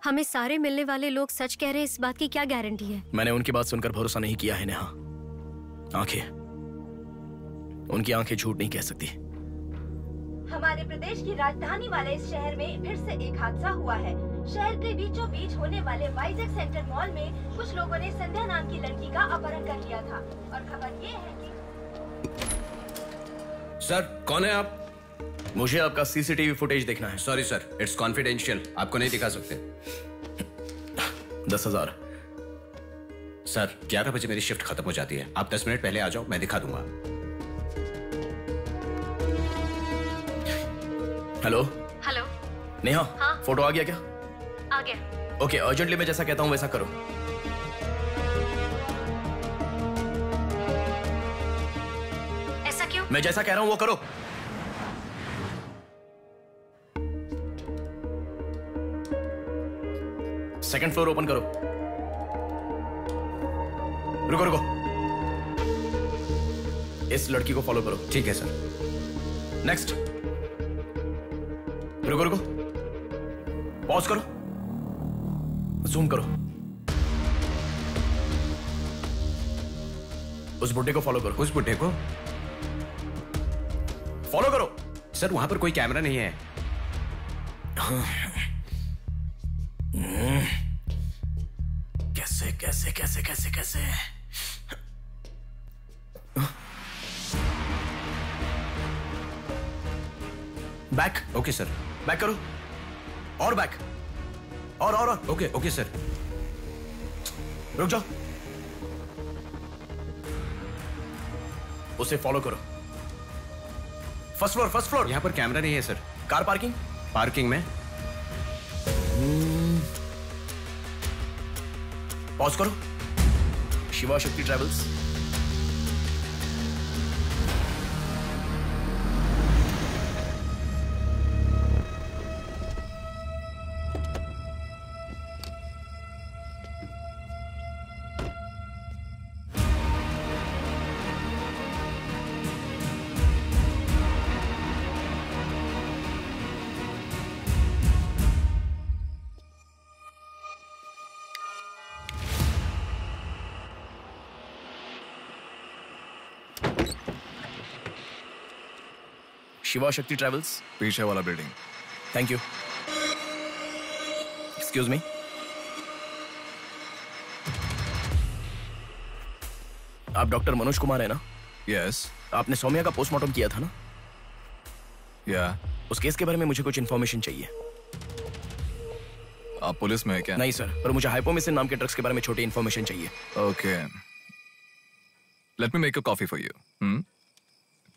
हमें सारे मिलने वाले लोग सच कह रहे हैं, इस बात की क्या गारंटी है? मैंने उनकी बात सुनकर भरोसा नहीं किया है नेहा। आंखें, उनकी आंखें झूठ नहीं कह सकती। हमारे प्रदेश की राजधानी वाले इस शहर में फिर से एक हादसा हुआ है। शहर के बीचों बीच होने वाले वाइजैक सेंटर मॉल में कुछ लोगों ने संध्या नाम की लड़की का अपहरण कर लिया था। और खबर ये है कि सर, कौन है आप? मुझे आपका सीसीटीवी फुटेज देखना है। सॉरी सर, इट्स कॉन्फिडेंशियल, आपको नहीं दिखा सकते। 10,000। सर, 11 बजे मेरी शिफ्ट खत्म हो जाती है, आप 10 मिनट पहले आ जाओ, मैं दिखा दूंगा। हेलो हेलो नेहा, हाँ? फोटो आ गया क्या? आ गया। ओके, अर्जेंटली मैं जैसा कहता हूँ वैसा करो। ऐसा क्यों? मैं जैसा कह रहा हूँ वो करो। सेकंड फ्लोर ओपन करो। रुको रुको, इस लड़की को फॉलो करो। ठीक है सर। नेक्स्ट। रुको रुको, पॉज करो, जूम करो। उस बुड्ढे को फॉलो करो। उस बुड्ढे को फॉलो करो। सर वहां पर कोई कैमरा नहीं है। कैसे कैसे कैसे कैसे कैसे? बैक। Okay sir. बैक करो, और बैक, और ओके ओके सर। रुक जाओ, उसे फॉलो करो। First floor, first floor. यहाँ पर कैमरा नहीं है सर। कार पार्किंग, पार्किंग में। पॉज करो। शिवा शक्ति ट्रैवल्स। शिवा शक्ति ट्रैवल्स, पीछे वाला building. Thank you. Excuse me, आप डॉक्टर मनोज कुमार है ना? यस। आपने सौम्या का पोस्टमार्टम किया था ना? या। उस केस के बारे में मुझे कुछ इन्फॉर्मेशन चाहिए। आप पुलिस में है क्या? नहीं सर, पर मुझे हाइपोमिसिन नाम के ड्रग्स के बारे में छोटी इन्फॉर्मेशन चाहिए। Okay, let me make a coffee for you.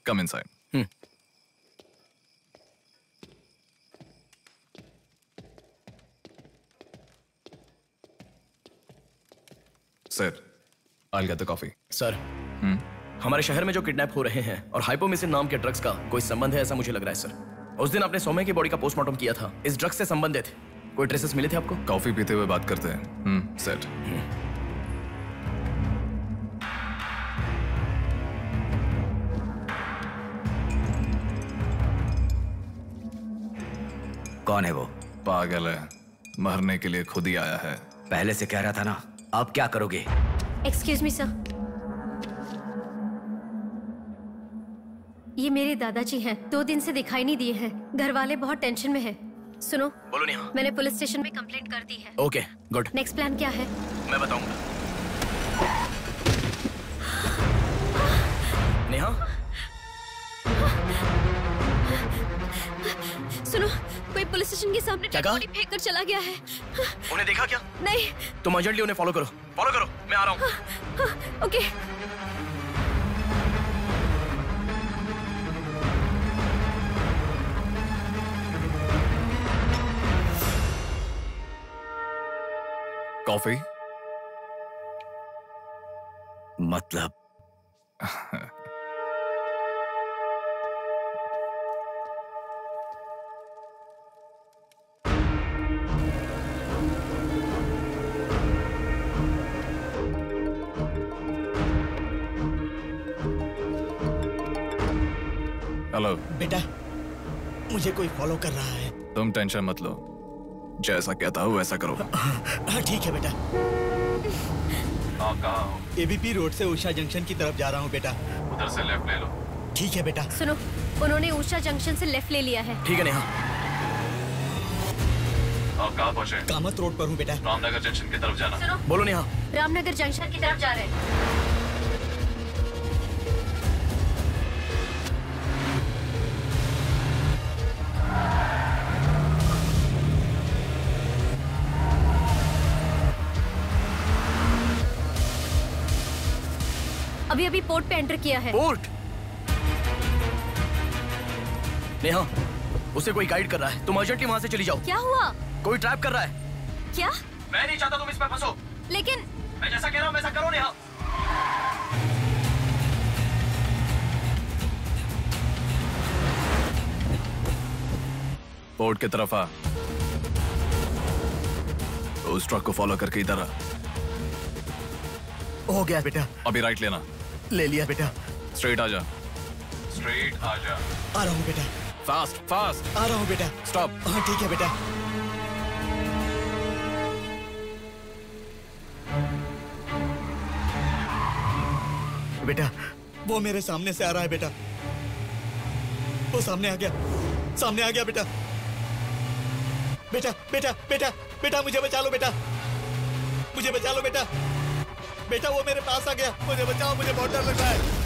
Come inside. Sir, I'll get the coffee. Sir, हमारे शहर में जो किडनैप हो रहे हैं और हाइपोमिसिन नाम के ड्रग्स का कोई संबंध है ऐसा मुझे लग रहा है सर। उस दिन आपने सौम्या की बॉडी का पोस्टमार्टम किया था, इस ड्रग्स से संबंधित कोई ट्रेसेस मिले थे आपको? कॉफी पीते हुए बात करते हैं। सेट। कौन है वो? पागल है, मरने के लिए खुद ही आया है। पहले से कह रहा था ना। आप क्या करोगे? एक्सक्यूज मी सर, ये मेरे दादाजी हैं। 2 दिन से दिखाई नहीं दिए हैं। घर वाले बहुत टेंशन में हैं। सुनो। बोलो नेहा। मैंने पुलिस स्टेशन में कंप्लेंट कर दी है। Okay, good. नेक्स्ट प्लान क्या है? मैं बताऊंगा। नेहा, सुनो, कोई पुलिस स्टेशन के सामने क्या कहा? बॉडी फेंक कर चला गया है। उन्हें देखा क्या? नहीं। तुम अर्जेंटली उन्हें फॉलो करो। फॉलो करो, मैं आ रहा हूँ। ओके। कॉफी? मतलब हेलो बेटा, मुझे कोई फॉलो कर रहा है। तुम टेंशन मत लो, जैसा कहता हूँ वैसा करो। हाँ ठीक है बेटा। आप कहाँ हो? एबीपी रोड से उषा जंक्शन की तरफ जा रहा हूँ बेटा। उधर से लेफ्ट ले लो। ठीक है बेटा। सुनो, उन्होंने उषा जंक्शन से लेफ्ट ले लिया है। ठीक है नेहा। आप कहाँ पहुँचे? कामत रोड पर हूँ बेटा। रामनगर जंक्शन की तरफ जाना। सुनो। बोलो नेहा। रामनगर जंक्शन की तरफ जा रहे हैं। अभी अभी पोर्ट पे एंटर किया है। पोर्ट? नेहा, उसे कोई गाइड कर रहा है। तुम अर्जेंटली वहां से चली जाओ। क्या हुआ? कोई ट्रैप कर रहा है। क्या? मैं नहीं चाहता तुम इस पे फंसो। लेकिन मैं जैसा कह रहा हूँ वैसा करो नेहा। पोर्ट की तरफ आ। उस ट्रक को फॉलो करके इधर आ। हो गया बेटा। अभी राइट लेना। ले लिया बेटा। स्ट्रेट आ जा। स्ट्रेट आ जा। आ रहा हूँ बेटा। Fast fast. आ रहा हूँ बेटा। स्टॉप। हाँ ठीक है बेटा। बेटा वो मेरे सामने से आ रहा है बेटा। वो सामने आ गया, सामने आ गया बेटा। बेटा बेटा बेटा बेटा मुझे बचा लो बेटा, मुझे बचा लो बेटा। बेटा वो मेरे पास आ गया, मुझे बचाओ, मुझे बहुत डर लग रहा है।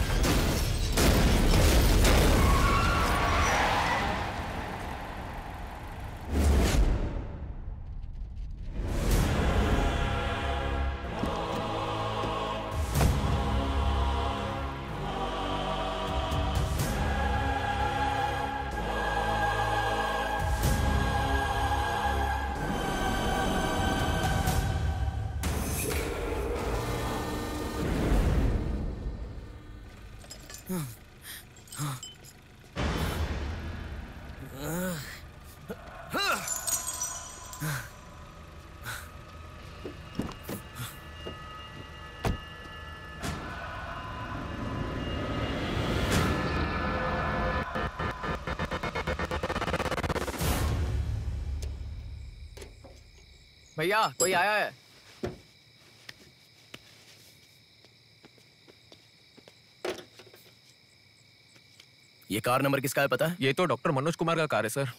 भैया कोई आया है। ये कार नंबर किसका है पता है? ये तो डॉक्टर मनोज कुमार का कार है sir.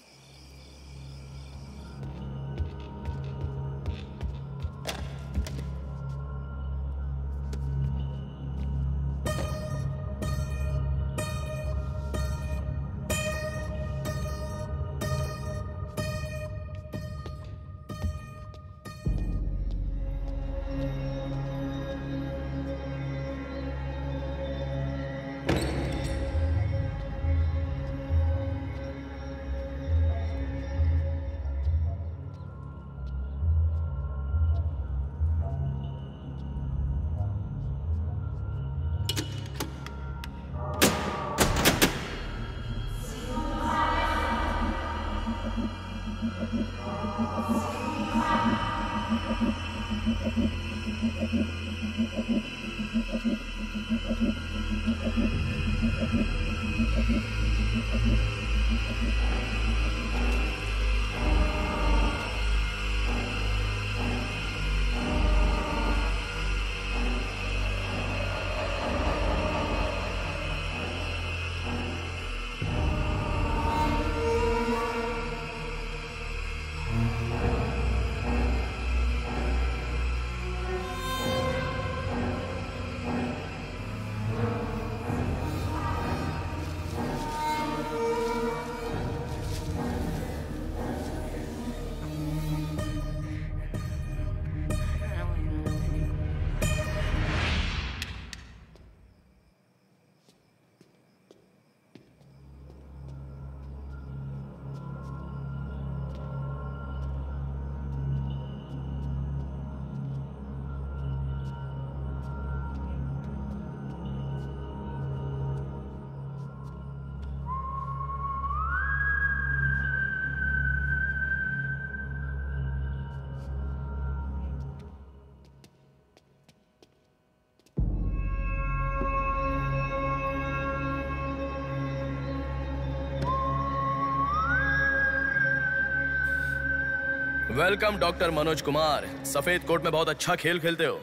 Welcome doctor Manoj Kumar. सफेद कोट में बहुत अच्छा खेल खेलते हो।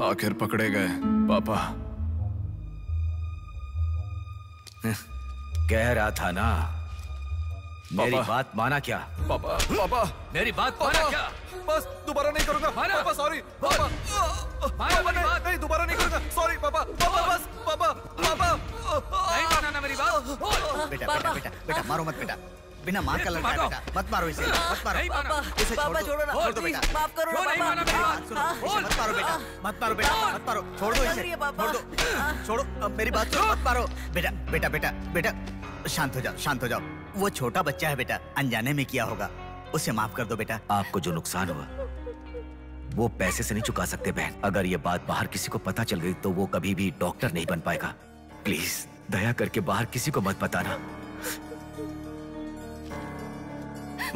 आखिर पकड़े गए पापा। कह रहा था ना, मेरी बात माना क्या? पापा पापा मेरी बात माना क्या? बस दोबारा नहीं करूंगा। पापा सॉरी। पापा पापा नहीं दोबारा नहीं करूंगा। सॉरी पापा। पापा बस पापा पापा नहीं माना ना मेरी बात। बेटा बेटा बेटा बेटा मारो मत बेटा, बिना मार का लड़का है बेटा, मत मारो इसे, मत मारो। इसे छोड़ दो, छोड़ दो बेटा, माफ करो ना पापा। इसे मत मारो बेटा, मत मारो बेटा, मत मारो, छोड़ दो इसे, छोड़ दो, छोड़ो, अब मेरी बात सुनो, मत मारो बेटा बेटा बेटा बेटा, शांत हो जाओ, शांत हो जाओ। वो छोटा बच्चा है बेटा, अनजाने में किया होगा, उसे माफ कर दो बेटा। आपको जो नुकसान हुआ वो पैसे से नहीं चुका सकते बहन। अगर ये बात बाहर किसी को पता चल गई तो वो कभी भी डॉक्टर नहीं बन पाएगा। प्लीज दया करके बाहर किसी को मत बताना।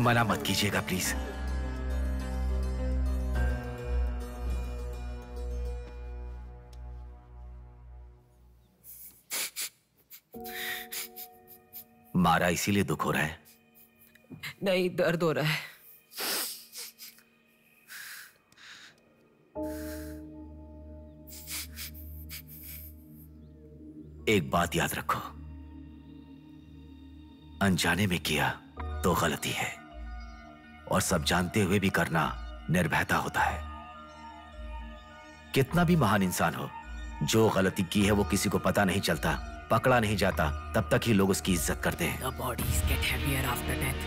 मना मत कीजिएगा प्लीज। मारा इसीलिए दुख हो रहा है? नहीं, दर्द हो रहा है। एक बात याद रखो, अनजाने में किया तो गलती है, और सब जानते हुए भी करना निर्भयता होता है। कितना भी महान इंसान हो, जो गलती की है वो किसी को पता नहीं चलता, पकड़ा नहीं जाता, तब तक ही लोग उसकी इज्जत करते हैं। The bodies get heavier after death.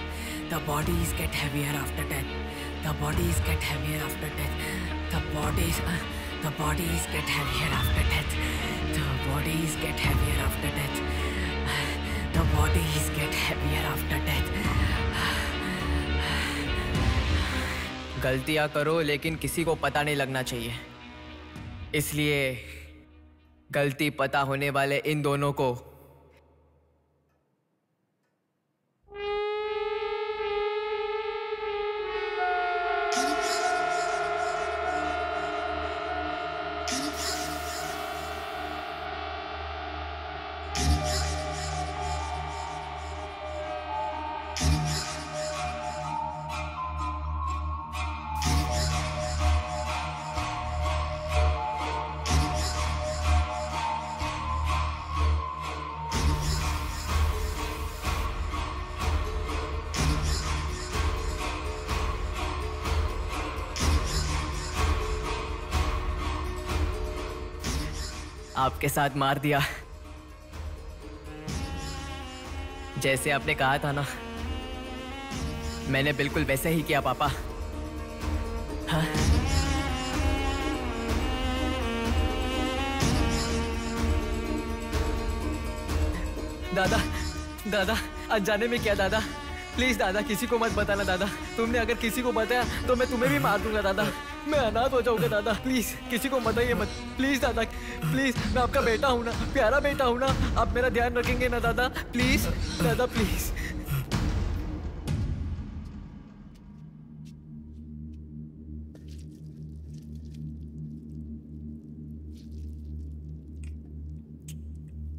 The bodies get heavier after death. The bodies get heavier after death. The bodies get heavier after death. The bodies get heavier after death. The bodies get heavier after death. गलतियां करो लेकिन किसी को पता नहीं लगना चाहिए, इसलिए गलती पता होने वाले इन दोनों को आपके साथ मार दिया, जैसे आपने कहा था ना, मैंने बिल्कुल वैसे ही किया पापा। हाँ? दादा, दादा, अनजाने में किया दादा, प्लीज दादा किसी को मत बताना दादा। तुमने अगर किसी को बताया तो मैं तुम्हें भी मार दूंगा दादा, मैं अनाथ हो जाऊंगा दादा। प्लीज किसी को बताइए मत, प्लीज दादा, प्लीज। मैं आपका बेटा हूं ना, प्यारा बेटा हूं ना, आप मेरा ध्यान रखेंगे ना दादा? प्लीज दादा, प्लीज।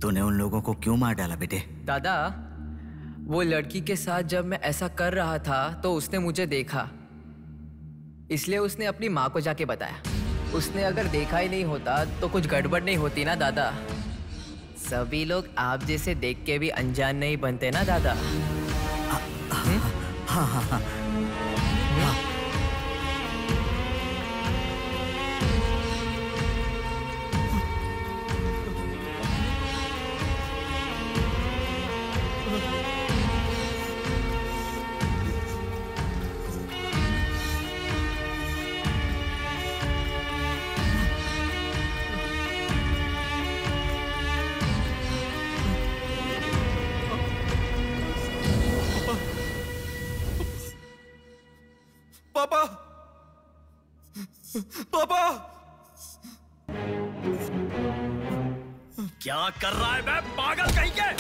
तूने उन लोगों को क्यों मार डाला बेटे? दादा, वो लड़की के साथ जब मैं ऐसा कर रहा था तो उसने मुझे देखा, इसलिए उसने अपनी माँ को जाके बताया। उसने अगर देखा ही नहीं होता तो कुछ गड़बड़ नहीं होती ना दादा। सभी लोग आप जैसे देख के भी अनजान नहीं बनते ना दादा। हाँ हाँ हाँ। पापा, पापा, क्या कर रहा है बे पागल कहीं के?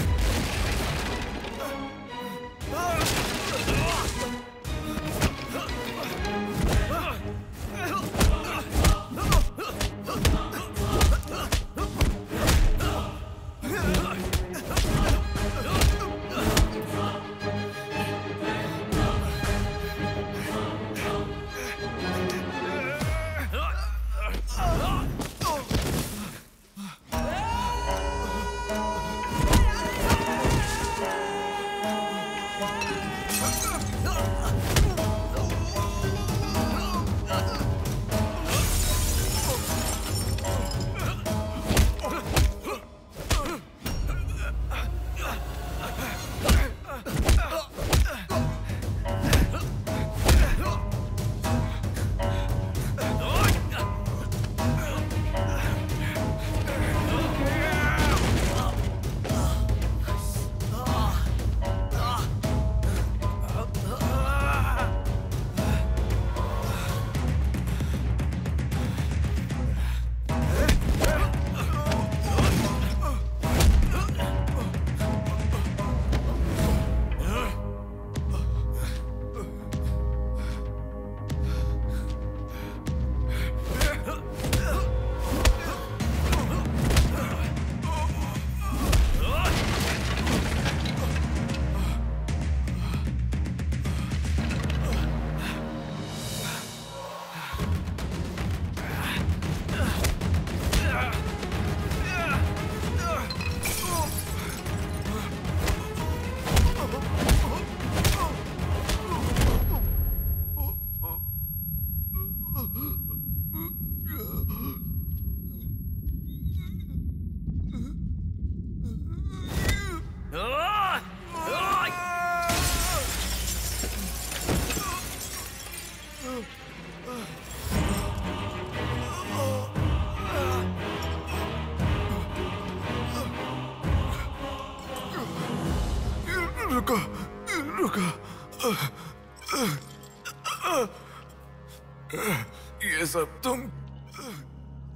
ये सब तुम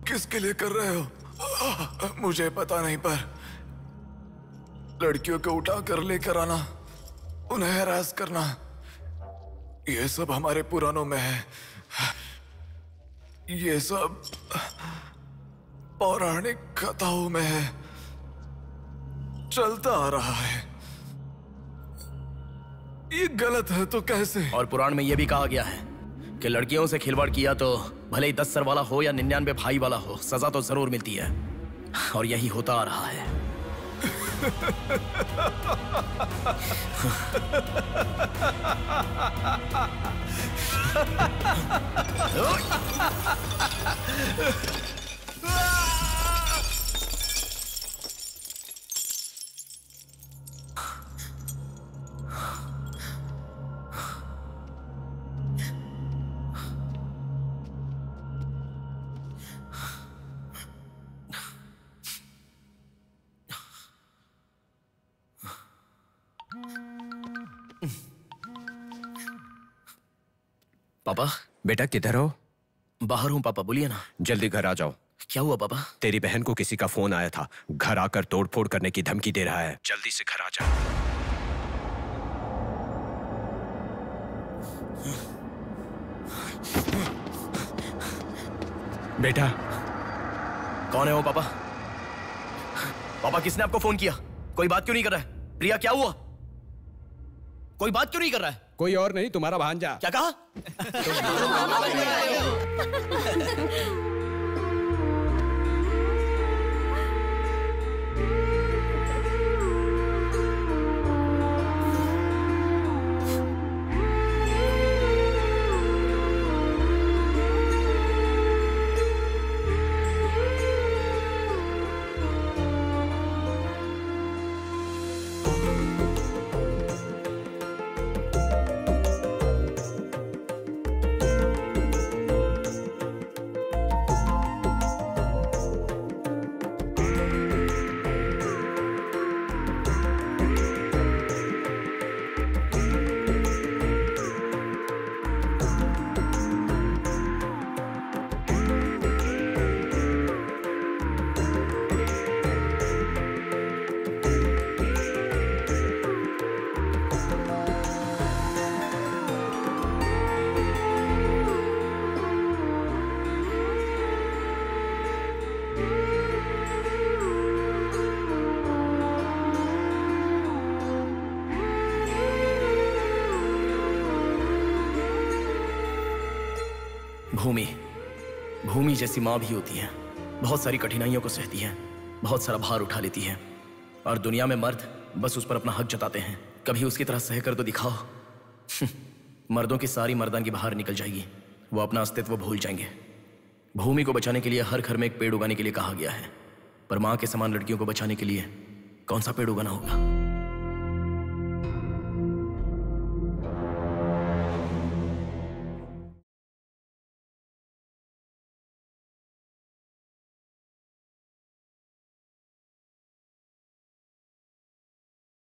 किसके लिए कर रहे हो? मुझे पता नहीं, पर लड़कियों को उठा कर लेकर आना, उन्हें हैरास करना, ये सब हमारे पुराणों में है। ये सब पौराणिक कथाओं में है, चलता आ रहा है। ये गलत है तो कैसे? और पुराण में यह भी कहा गया है कि लड़कियों से खिलवाड़ किया तो भले ही 10 सर वाला हो या 99 भाई वाला हो, सजा तो जरूर मिलती है। और यही होता आ रहा है। पापा। बेटा किधर हो? बाहर हूँ पापा, बोलिए ना। जल्दी घर आ जाओ। क्या हुआ पापा? तेरी बहन को किसी का फोन आया था, घर आकर तोड़फोड़ करने की धमकी दे रहा है। जल्दी से घर आ जा। बेटा। कौन है वो पापा? पापा किसने आपको फोन किया? कोई बात क्यों नहीं कर रहा है? प्रिया क्या हुआ? कोई बात क्यों नहीं कर रहा है? कोई और नहीं, तुम्हारा भांजा। क्या कहा? भूमि जैसी माँ भी होती है, बहुत सारी कठिनाइयों को सहती है, बहुत सारा भार उठा लेती है। और दुनिया में मर्द बस उस पर अपना हक जताते हैं। कभी उसकी तरह सह कर तो दिखाओ। मर्दों की सारी मर्दानगी बाहर निकल जाएगी, वो अपना अस्तित्व भूल जाएंगे। भूमि को बचाने के लिए हर घर में एक पेड़ उगाने के लिए कहा गया है, पर माँ के समान लड़कियों को बचाने के लिए कौन सा पेड़ उगाना होगा?